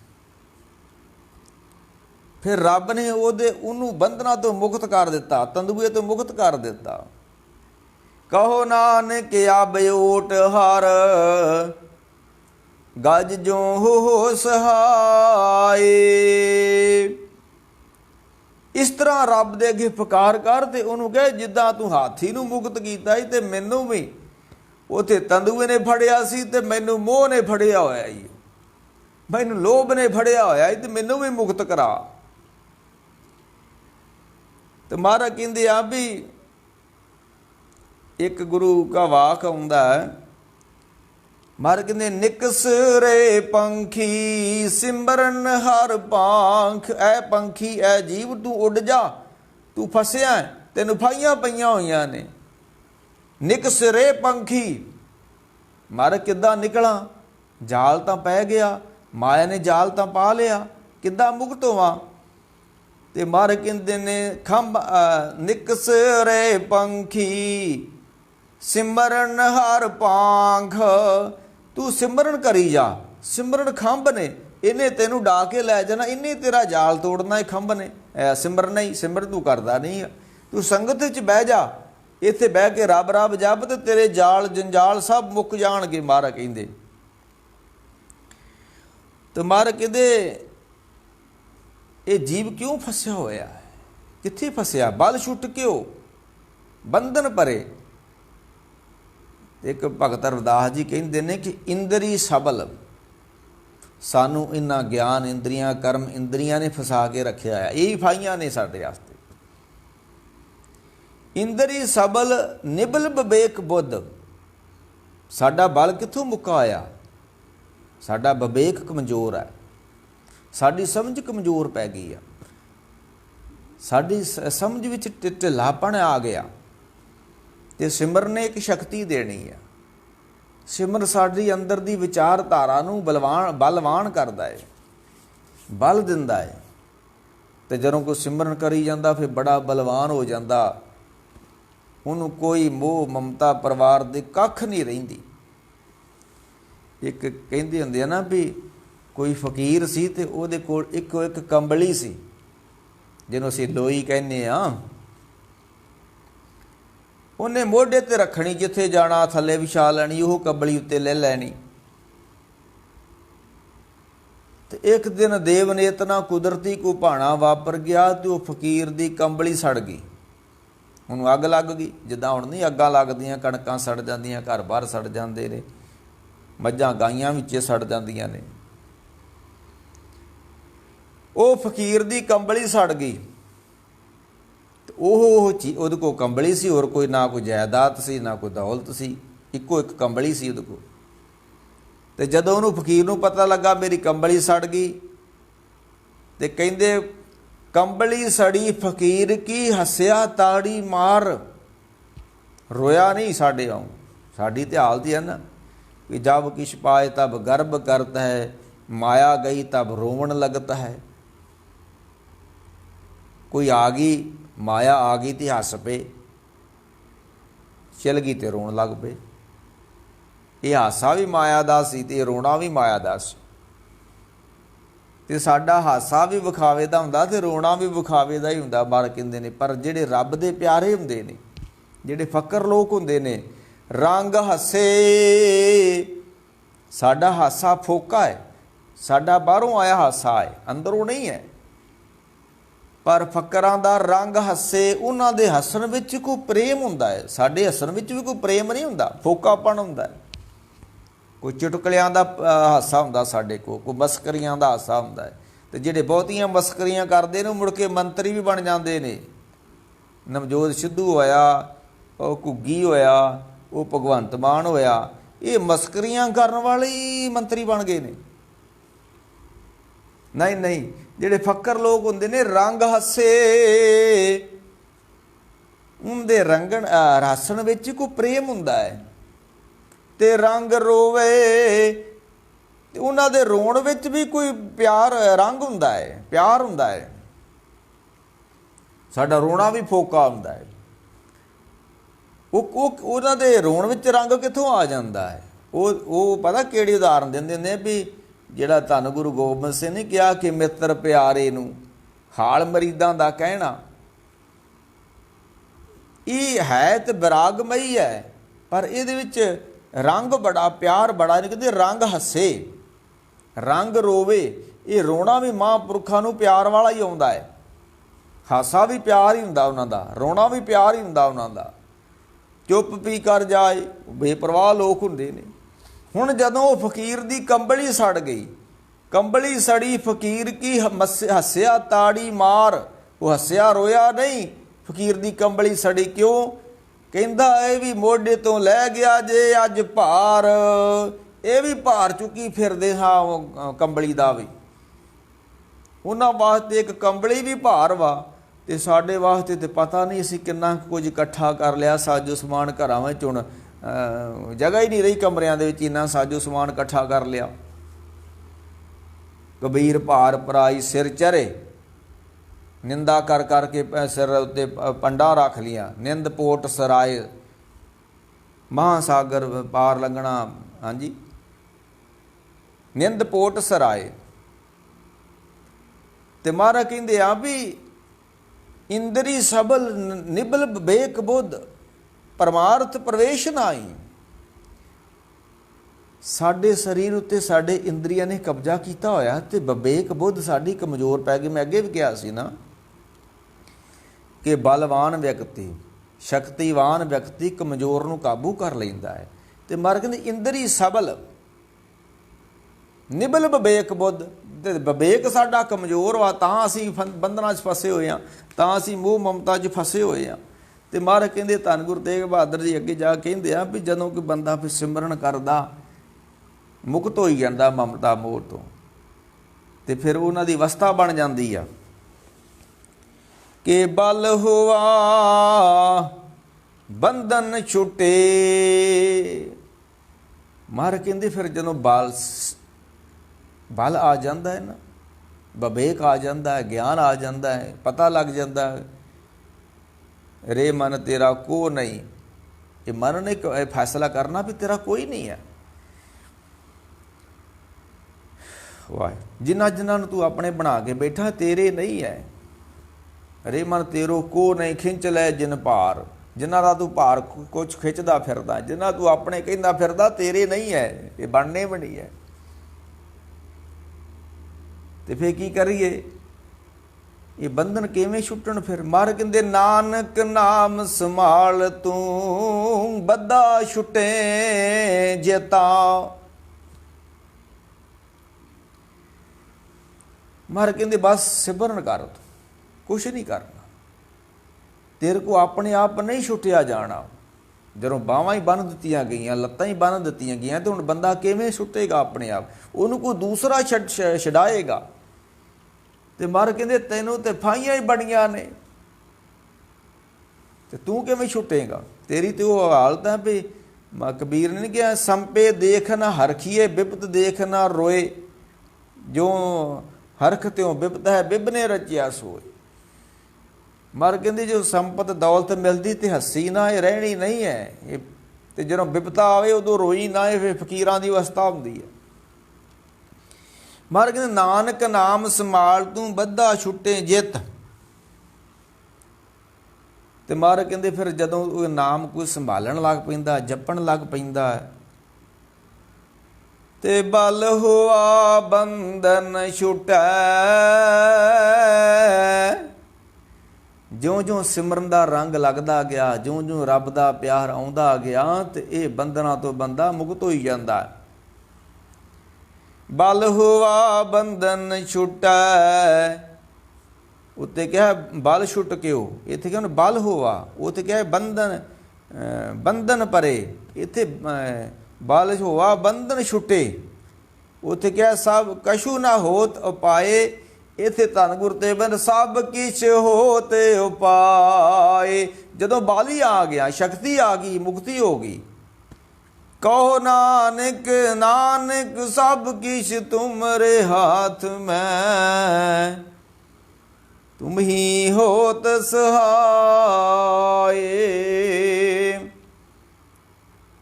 ਫਿਰ ਰੱਬ ਨੇ ਉਹਨੂੰ ਬੰਧਨਾਂ ਤੋਂ ਮੁਕਤ ਕਰ ਦਿੱਤਾ, ਤੰਦੂਏ ਤੋਂ ਮੁਕਤ ਕਰ ਦਿੱਤਾ। ਕਹੋ ਨਾਨਕ ਅਬ ਓਟ ਹਰ, ਗੱਜ ਜੋ ਹੋ ਸਹਾਏ। ਇਸ ਤਰ੍ਹਾਂ ਰੱਬ ਦੇ ਅੱਗੇ ਪੁਕਾਰ ਕਰ, ਤੇ ਉਹਨੂੰ ਕਹੇ, ਜਿੱਦਾਂ ਤੂੰ ਹਾਥੀ ਨੂੰ ਮੁਕਤ ਕੀਤਾ ਸੀ, ਤੇ ਮੈਨੂੰ ਵੀ ਉੱਥੇ ਤੰਦੂਏ ਨੇ ਫੜਿਆ ਸੀ, ਤੇ ਮੈਨੂੰ ਮੋਹ ਨੇ ਫੜਿਆ ਹੋਇਆ ਈ। मैनू लोभ ने फड़िया होया ते मैनू भी मुक्त करा। तो महाराज कहते आ भी एक गुरु का वाक आउंदा है, महाराज कहते निकस रे पंखी सिमरन हर पांख। ऐ पंखी ऐ जीव तू उड़ जा, तू फसिया तेनू फाइयां पईयां होईयां ने। निकस रे पंखी, महाराज किद्दां निकलां, जाल तां पै गया, माया ने जाल तां पा लिया, किद्दां मुक्त होवां। ते महाराज कहंदे ने खंभ निकस रे पंखी सिमरन हर पांख। तू सिमरन करी जा, सिमरन खंभ ने, इन्हें तेनू डा के लै जाना, इन्हें तेरा जाल तोड़ना है खंभ ने। सिमरन नहीं, सिमरन तू करदा नहीं है। तू संगत च बह जा, इत्थे बह के रब रब जप ते तेरे जाल जंजाल सब मुक जाणगे, महाराज कहंदे। तो महाराज कहंदे ये जीव क्यों फसिया होया है, कित्थे फसिया, बल छुट क्यों, बंधन परे। एक भगत रविदास जी कहते हैं कि इंद्री सबल, सानू इन्ना ज्ञान इंद्रियां कर्म इंद्रियां ने फसा के रखिया है, यही फाइयां ने साडे वास्ते। इंद्री सबल निबल विवेक बुद्ध, साडा बल कित्थों मुक्का आया, साडा विवेक कमज़ोर है, साडी समझ कमज़ोर पै गई है, साडी समझ विच ढिलापन आ गया। तो सिमरन ने एक शक्ति देनी है, सिमरन साडी अंदर दी विचारधारा नूं बलवान करदा है, बल दिंदा है। तो जदों कोई सिमरन करी जांदा फिर बड़ा बलवान हो जांदा, उन्होंने कोई मोह ममता परिवार दे कख नहीं रहिंदी। एक कहंदे हुंदे आ ना भी कोई फकीर सी ते उहदे कोल इक्को एक कंबली सी, जिन्हों असीं लोई कहने आ। उन्हें मोढे ते रखनी, जिथे जाना थले विछा लैनी, ओह कंबली उत्ते ले लैनी। ते एक दिन देव ने इतना कुदरती को भाणा वापर गया तो फकीर दी कंबली सड़ गई, उन्होंने अग लग गई। जिद्दां हुण नहीं अग्गां लगदियां, कणकां सड़ जांदियां, घर बाहर सड़ जांदे ने, मੱਝਾਂ गाइयां विच सड़ जांदियां ने। ਉਹ फकीर दी कंबली सड़ गई। ਉਹ ਚੀਜ਼ ਉਹਦੇ ਕੋਲ ਕੰਬਲੀ ਸੀ, ਹੋਰ ਕੋਈ ਨਾ ਕੋਈ ਜਾਇਦਾਦ ਸੀ ਨਾ ਕੋਈ ਦੌਲਤ ਸੀ, ਇੱਕੋ ਇੱਕ ਕੰਬਲੀ ਸੀ ਉਹਦੇ ਕੋਲ। ਤੇ ਜਦੋਂ ਉਹਨੂੰ ਫਕੀਰ ਨੂੰ ਪਤਾ ਲੱਗਾ ਮੇਰੀ ਕੰਬਲੀ ਸੜ ਗਈ, ਤੇ ਕਹਿੰਦੇ ਕੰਬਲੀ ਸੜੀ ਫਕੀਰ ਕੀ ਹੱਸਿਆ ਤਾੜੀ ਮਾਰ। ਰੋਇਆ ਨਹੀਂ ਸਾਡੇ ਵਾਂਗ, ਸਾਡੀ ਤੇ ਹਾਲਤ ਹੀ ਹੈ ਨਾ कि जब किश पाए तब गर्व करता है, माया गई तब रोवन लगता है। कोई आ गई माया आ गई तो हस पे, चल गई तो रोन लग पे। ये हासा भी माया दा सी ते रोना भी माया दा सी। ते साडा हासा भी विखावे दा हुंदा ते रोना भी विखावे दा ही हुंदा, बार कहंदे ने। पर जिहड़े रब दे प्यारे हुंदे ने, जिहड़े फकर लोग हुंदे ने, रंग हसे, साडा हासा फोका है, साडा बाहरों आया हासा है, अंदरों नहीं है। पर फकरां दा रंग हसे, उन्हां दे हसन विच कोई प्रेम हुंदा है, साडे हसन विच भी कोई प्रेम नहीं हुंदा, फोकापन हुंदा है। कोई चुटकलियां दा हासा हुंदा साडे कोई मस्करियां दा हासा हुंदा है। ते जिहड़े बहुतियां मस्करियां करदे ने मुड़ के मंत्री भी बन जांदे ने। नवजोत सिद्धू होया, घुग्गी होया, वो भगवंत मान होया, ये मस्करियां करन वाले ही मंत्री बन गए ने। नहीं नहीं, जिहड़े फक्कर लोग हुंदे ने रंग हसे, उनदे रंगण हसन विच कोई प्रेम हुंदा है। ते रंग रोवे, उन्हां दे रोण विच भी कोई प्यार रंग हुंदा है, प्यार हुंदा है। साडा रोना भी फोका हुंदा है। उन्हां दे रोण विच रंग कित्थों आ जांदा है। वो पता किहड़ी उदाहरण दिंदे ने भी जिहड़ा धन गुरु गोबिंद सिंह ने कहा कि मित्र प्यारे नूं हाल मरीदां दा कहना, ये है तो विरागमई है, पर इहदे विच रंग बड़ा प्यार बड़ा। नहीं कहते रंग हसे रंग रोवे, ये रोना भी महापुरखां नूं प्यार वाला ही आउंदा है। हासा भी प्यार ही हुंदा उन्हां दा, रोना भी प्यार ही हुंदा उन्हां दा। चुप पी कर जाए, बेपरवाह लोग हुंदे ने। हुण जदों फकीर दी कंबली सड़ गई ਕੰਬਲੀ ਸੜੀ ਫਕੀਰ ਕੀ ਹੱਸਿਆ ਤਾੜੀ ਮਾਰ। ਉਹ ਹੱਸਿਆ ਰੋਇਆ ਨਹੀਂ, ਫਕੀਰ ਦੀ ਕੰਬਲੀ ਸੜੀ ਕਿਉਂ? ਕਹਿੰਦਾ ਇਹ ਵੀ ਮੋਢੇ ਤੋਂ ਲੈ ਗਿਆ ਜੇ ਅੱਜ ਭਾਰ। ਇਹ ਵੀ ਭਾਰ ਚੁੱਕੀ ਫਿਰਦੇ ਹਾਂ ਕੰਬਲੀ ਦਾ ਵੀ। ਉਹਨਾਂ ਵਾਸਤੇ ਇੱਕ ਕੰਬਲੀ ਵੀ ਭਾਰ ਵਾ, ਤੇ ਸਾਡੇ ਵਾਸਤੇ ਤੇ ਪਤਾ ਨਹੀਂ ਅਸੀਂ ਕਿੰਨਾ ਕੁਝ ਇਕੱਠਾ ਕਰ ਲਿਆ ਸਾਜੋ ਸਮਾਨ। ਘਰਾਂ ਵਿੱਚ ਹੁਣ ਜਗ੍ਹਾ ਹੀ ਨਹੀਂ ਰਹੀ ਕਮਰਿਆਂ ਦੇ ਵਿੱਚ, ਇੰਨਾ ਸਾਜੋ ਸਮਾਨ ਇਕੱਠਾ ਕਰ ਲਿਆ। ਕਬੀਰ ਭਾਰ ਪਰਾਈ ਸਿਰ ਚਰੇ, ਨਿੰਦਾ ਕਰ ਕਰਕੇ ਸਿਰ ਉੱਤੇ ਪੰਡਾ ਰੱਖ ਲੀਆਂ। ਨਿੰਦ ਪੋਟ ਸਰਾਏ, ਮਹਾਸਾਗਰ ਪਾਰ ਲੰਘਣਾ। ਹਾਂਜੀ, ਨਿੰਦ ਪੋਟ ਸਰਾਏ। ਤੇ ਮਹਾਰਾਜ ਕਹਿੰਦੇ ਆ ਵੀ ਇੰਦਰੀ ਸਬਲ ਨਿਬਲ ਵਿਵੇਕ ਬੁੱਧ, ਪਰਮਾਰਥ ਪ੍ਰਵੇਸ਼ ਨਾਈ। ਸਾਡੇ ਸਰੀਰ ਉੱਤੇ ਸਾਡੇ ਇੰਦਰੀਆਂ ਨੇ ਕਬਜ਼ਾ ਕੀਤਾ ਹੋਇਆ, ਤੇ ਵਿਵੇਕ ਬੁੱਧ ਸਾਡੀ ਕਮਜ਼ੋਰ ਪੈ ਗਈ। ਮੈਂ ਅੱਗੇ ਵੀ ਕਿਹਾ ਸੀ ਨਾ ਕਿ ਬਲਵਾਨ ਵਿਅਕਤੀ, ਸ਼ਕਤੀਵਾਨ ਵਿਅਕਤੀ ਕਮਜ਼ੋਰ ਨੂੰ ਕਾਬੂ ਕਰ ਲੈਂਦਾ ਹੈ। ਤੇ ਮਰ ਕਹਿੰਦੇ ਇੰਦਰੀ ਸਬਲ ਨਿਬਲ ਵਿਵੇਕ ਬੁੱਧ, ਤੇ ਵਿਵੇਕ ਸਾਡਾ ਕਮਜ਼ੋਰ ਵਾ, ਤਾਂ ਅਸੀਂ ਬੰਧਨਾਂ 'ਚ ਫਸੇ ਹੋਏ ਹਾਂ, ਤਾਂ ਅਸੀਂ ਮੋਹ ਮਮਤਾ 'ਚ ਫਸੇ ਹੋਏ ਹਾਂ। ਤੇ ਮਹਾਰਾਜ ਕਹਿੰਦੇ ਧੰਨ ਗੁਰੂ ਤੇਗ ਬਹਾਦਰ ਜੀ ਅੱਗੇ ਜਾ ਕੇ ਕਹਿੰਦੇ ਆ ਵੀ ਜਦੋਂ ਕੋਈ ਬੰਦਾ ਫਿਰ ਸਿਮਰਨ ਕਰਦਾ, ਮੁਕਤ ਹੋਈ ਜਾਂਦਾ ਮਮਤਾ ਮੋਹ ਤੋਂ, ਤੇ ਫਿਰ ਉਹਨਾਂ ਦੀ ਅਵਸਥਾ ਬਣ ਜਾਂਦੀ ਆ ਕਿ ਬਲ ਹੋਆ ਬੰਧਨ ਛੁਟੇ। ਮਹਾਰਾਜ ਕਹਿੰਦੇ ਫਿਰ ਜਦੋਂ ਬਲ ਆ ਜਾਂਦਾ ਹੈ ਨਾ, ਵਿਵੇਕ ਆ ਜਾਂਦਾ ਹੈ, ਗਿਆਨ ਆ ਜਾਂਦਾ ਹੈ, ਪਤਾ ਲੱਗ ਜਾਂਦਾ ਹੈ ਰੇ ਮਨ ਤੇਰਾ ਕੋ ਨਹੀਂ। ਇਹ ਮਨ ਨੇ ਫੈਸਲਾ ਕਰਨਾ ਵੀ ਤੇਰਾ ਕੋਈ ਨਹੀਂ ਹੈ। ਵਾਹ, ਜਿਨ੍ਹਾਂ ਨੂੰ ਤੂੰ ਆਪਣੇ ਬਣਾ ਕੇ ਬੈਠਾ ਤੇਰੇ ਨਹੀਂ ਹੈ। ਰੇ ਮਨ ਤੇਰੋ ਕੋ ਨਹੀਂ ਖਿੰਚ ਲੈ ਜਿਨ ਭਾਰ। ਜਿਨ੍ਹਾਂ ਦਾ ਤੂੰ ਭਾਰ ਕੁਛ ਖਿੱਚਦਾ ਫਿਰਦਾ, ਜਿਨ੍ਹਾਂ ਤੂੰ ਆਪਣੇ ਕਹਿੰਦਾ ਫਿਰਦਾ, ਤੇਰੇ ਨਹੀਂ ਹੈ, ਇਹ ਬਣਨੇ ਬਣੀ ਹੈ। ਤੇ ਫਿਰ ਕੀ ਕਰੀਏ? ਇਹ ਬੰਧਨ ਕਿਵੇਂ ਛੁੱਟਣ? ਫਿਰ ਮਰ ਕਹਿੰਦੇ ਨਾਨਕ ਨਾਮ ਸੰਭਾਲ ਤੂੰ ਬੱਧਾ ਛੁੱਟੇ ਜੇਤਾ। ਮਰ ਕਹਿੰਦੇ ਬਸ ਸਿਮਰਨ ਕਰ, ਤੂੰ ਕੁਛ ਨਹੀਂ ਕਰਨਾ, ਤੇਰੇ ਕੋ ਆਪਣੇ ਆਪ ਨਹੀਂ ਛੁੱਟਿਆ ਜਾਣਾ। ਜਦੋਂ ਬਾਹਾਂ ਹੀ ਬੰਨ੍ਹ ਦਿੱਤੀਆਂ ਗਈਆਂ, ਲੱਤਾਂ ਹੀ ਬੰਨ੍ਹ ਦਿੱਤੀਆਂ ਗਈਆਂ, ਤੇ ਹੁਣ ਬੰਦਾ ਕਿਵੇਂ ਛੁੱਟੇਗਾ ਆਪਣੇ ਆਪ? ਉਹਨੂੰ ਕੋਈ ਦੂਸਰਾ ਛਡਾਏਗਾ। ਤੇ ਮਰ ਕਹਿੰਦੇ ਤੈਨੂੰ ਤੇ ਫਾਈਆਂ ਹੀ ਬੜੀਆਂ ਨੇ, ਤੇ ਤੂੰ ਕਿਵੇਂ ਛੁੱਟੇਗਾ? ਤੇਰੀ ਤੇ ਉਹ ਹਾਲਤ ਹੈ ਵੀ ਕਬੀਰ ਨੇ ਕਿਹਾ ਸੰਪੇ ਦੇਖ ਨਾ ਹਰਖੀਏ ਬਿਪਤ ਦੇਖ ਨਾ ਰੋਏ। ਜੋ ਹਰਖ ਤਿਉ ਬਿਪਤ ਹੈ ਬਿਬਨੇ ਰਚਿਆ ਸੋਏ। ਮਰ ਕਹਿੰਦੇ ਜੋ ਸੰਪਤ ਦੌਲਤ ਮਿਲਦੀ ਤੇ ਹੱਸੀ ਨਾ, ਇਹ ਰਹਿਣੀ ਨਹੀਂ ਹੈ। ਇਹ ਤੇ ਜਦੋਂ ਬਿਪਤਾ ਆਵੇ ਉਦੋਂ ਰੋਈ ਨਾ, ਇਹ ਫਿਰ ਫਕੀਰਾਂ ਦੀ ਅਵਸਥਾ ਹੁੰਦੀ ਹੈ। ਮਰ ਕਹਿੰਦੇ ਨਾਨਕ ਨਾਮ ਸੰਭਾਲ ਤੂੰ ਬੱਧਾ ਛੁੱਟੇ ਜਿੱਤ। ਤੇ ਮਰ ਕਹਿੰਦੇ ਫਿਰ ਜਦੋਂ ਉਹ ਨਾਮ ਕੋਈ ਸੰਭਾਲਣ ਲੱਗ ਪੈਂਦਾ, ਜਪਣ ਲੱਗ ਪੈਂਦਾ, ਤੇ ਬਲ ਹੋਆ ਬੰਧਨ ਛੁਟੈ। ਜਿਉਂ-ਜਿਉਂ ਸਿਮਰਨ ਦਾ ਰੰਗ ਲੱਗਦਾ ਗਿਆ, ਜਿਉਂ-ਜਿਉਂ ਰੱਬ ਦਾ ਪਿਆਰ ਆਉਂਦਾ ਗਿਆ, ਤੇ ਇਹ ਬੰਧਨਾਂ ਤੋਂ ਬੰਦਾ ਮੁਕਤ ਹੋਈ ਜਾਂਦਾ। ਬਲ ਹੋਆ ਬੰਧਨ ਛੁਟੈ। ਉੱਤੇ ਕਿਹਾ ਬਲ ਛੁੱਟ ਕਿਉ, ਇੱਥੇ ਕਿਹਾ ਬਲ ਹੋਆ। ਉੱਥੇ ਕਿਹਾ ਬੰਧਨ ਪਰੇ, ਇੱਥੇ ਬਲ ਹੋਆ ਬੰਧਨ ਛੁੱਟੇ। ਉੱਥੇ ਕਿਹਾ ਸਭ ਕਛੂ ਨਾ ਹੋਤ ਉਪਾਏ। ਇੱਥੇ ਧੰਨ ਗੁਰੂ ਤੇਗ ਬਹਾਦਰ ਸਭ ਕਿਛ ਹੋਤ ਉਪਾਏ। ਜਦੋਂ ਬਲ ਹੀ ਆ ਗਿਆ, ਸ਼ਕਤੀ ਆ ਗਈ, ਮੁਕਤੀ ਹੋ ਗਈ। ਕਹੋ ਨਾਨਕ ਨਾਨਕ ਸਭ ਕਿਛ ਤੁਮਰੇ ਹਾਥ ਮੈਂ, ਤੁਮ ਹੀ ਹੋਤ ਸਹਾਏ।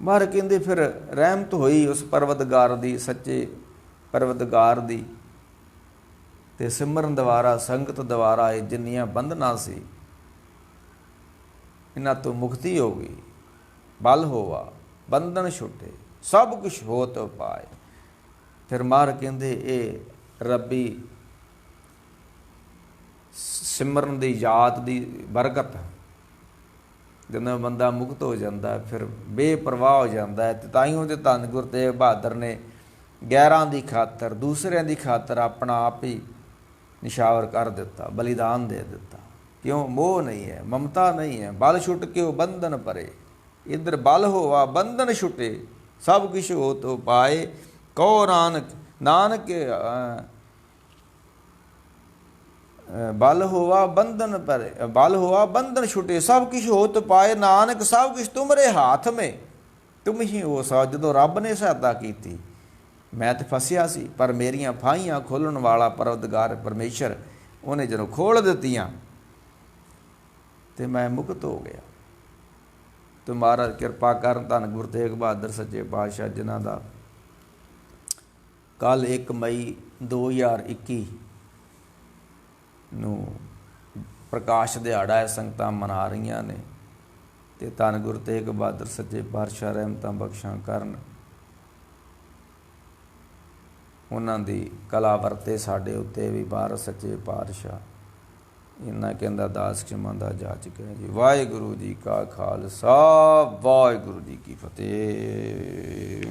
ਮਰ ਕਹਿੰਦੇ ਫਿਰ ਰਹਿਮਤ ਹੋਈ ਉਸ ਪਰਵਤਗਾਰ ਦੀ, ਸੱਚੇ ਪਰਵਤਗਾਰ ਦੀ, ਤੇ ਸਿਮਰਨ ਦੁਆਰਾ, ਸੰਗਤ ਦੁਆਰਾ ਇਹ ਜਿੰਨੀਆਂ ਬੰਧਨਾਂ ਸੀ ਇਹਨਾਂ ਤੋਂ ਮੁਕਤੀ ਹੋ ਗਈ। ਬਲ ਹੋਵਾ ਬੰਧਨ ਛੁੱਟੇ ਸਭ ਕੁਛ ਹੋਤ ਉਪਾਏ। ਫਿਰ ਮਰ ਕਹਿੰਦੇ ਇਹ ਰੱਬੀ ਸਿਮਰਨ ਦੀ ਯਾਦ ਦੀ ਬਰਕਤ, ਜਦੋਂ ਬੰਦਾ ਮੁਕਤ ਹੋ ਜਾਂਦਾ ਫਿਰ ਬੇਪਰਵਾਹ ਹੋ ਜਾਂਦਾ ਹੈ। ਤੇ ਤਾਂ ਹੀ ਉਹਦੇ ਧੰਨ ਗੁਰੂ ਤੇਗ ਬਹਾਦਰ ਨੇ ਗੈਰਾਂ ਦੀ ਖਾਤਰ, ਦੂਸਰਿਆਂ ਦੀ ਖਾਤਰ ਆਪਣਾ ਆਪ ਹੀ ਨਿਸ਼ਾਵਰ ਕਰ ਦਿੱਤਾ, ਬਲੀਦਾਨ ਦੇ ਦਿੱਤਾ। ਕਿਉਂ? ਮੋਹ ਨਹੀਂ ਹੈ, ਮਮਤਾ ਨਹੀਂ ਹੈ। ਬਲ ਛੁੱਟ ਕੇ ਉਹ ਬੰਧਨ ਪਰੇ, ਇੱਧਰ ਬਲ ਹੋਵਾ ਬੰਧਨ ਛੁਟੇ, ਸਭ ਕਿਛ ਹੋ ਤੋ ਪਾਏ। ਕਹੋ ਨਾਨਕ, ਨਾਨਕ ਬਲ ਹੋਵਾ ਬੰਧਨ ਪਰੇ, ਬਲ ਹੋਵਾ ਬੰਧਨ ਛੁਟੇ, ਸਭ ਕਿਛ ਹੋਤ ਪਾਏ। ਨਾਨਕ ਸਭ ਕਿਛ ਤੁਮਰੇ ਹਾਥ ਮੇ, ਤੁਮ ਹੀ ਹੋ ਸਾ। ਜਦੋਂ ਰੱਬ ਨੇ ਸਹਾਇਤਾ ਕੀਤੀ, ਮੈਂ ਤਾਂ ਫਸਿਆ ਸੀ, ਪਰ ਮੇਰੀਆਂ ਫਾਹੀਆਂ ਖੋਲ੍ਹਣ ਵਾਲਾ ਪਰਵਦਗਾਰ ਪਰਮੇਸ਼ਰ, ਉਹਨੇ ਜਦੋਂ ਖੋਲ੍ਹ ਦਿੱਤੀਆਂ ਤੇ ਮੈਂ ਮੁਕਤ ਹੋ ਗਿਆ। ਤੇ ਮਹਾਰਾਜ ਕਿਰਪਾ ਕਰਨ, ਧੰਨ ਗੁਰੂ ਤੇਗ ਬਹਾਦਰ ਸੱਚੇ ਪਾਤਸ਼ਾਹ, ਜਿਨ੍ਹਾਂ ਦਾ ਕੱਲ੍ਹ 1 ਮਈ 2021 ਨੂੰ ਪ੍ਰਕਾਸ਼ ਦਿਹਾੜਾ ਹੈ, ਸੰਗਤਾਂ ਮਨਾ ਰਹੀਆਂ ਨੇ। ਤੇ ਧੰਨ ਗੁਰੂ ਤੇਗ ਬਹਾਦਰ ਸੱਚੇ ਪਾਤਸ਼ਾਹ ਰਹਿਮਤਾਂ ਬਖਸ਼ਾਂ ਕਰਨ, ਉਹਨਾਂ ਦੀ ਕਲਾ ਵਰਤੇ ਸਾਡੇ ਉੱਤੇ ਵੀ ਮਹਾਰਾਜ ਸੱਚੇ ਪਾਤਸ਼ਾਹ। ਇੰਨਾ ਕਹਿੰਦਾ ਦਾਸ ਖਿਮਾ ਦਾ ਜਾਚਕ ਹੈ ਜੀ। ਵਾਹਿਗੁਰੂ ਜੀ ਕਾ ਖਾਲਸਾ, ਵਾਹਿਗੁਰੂ ਜੀ ਕੀ ਫਤਿਹ।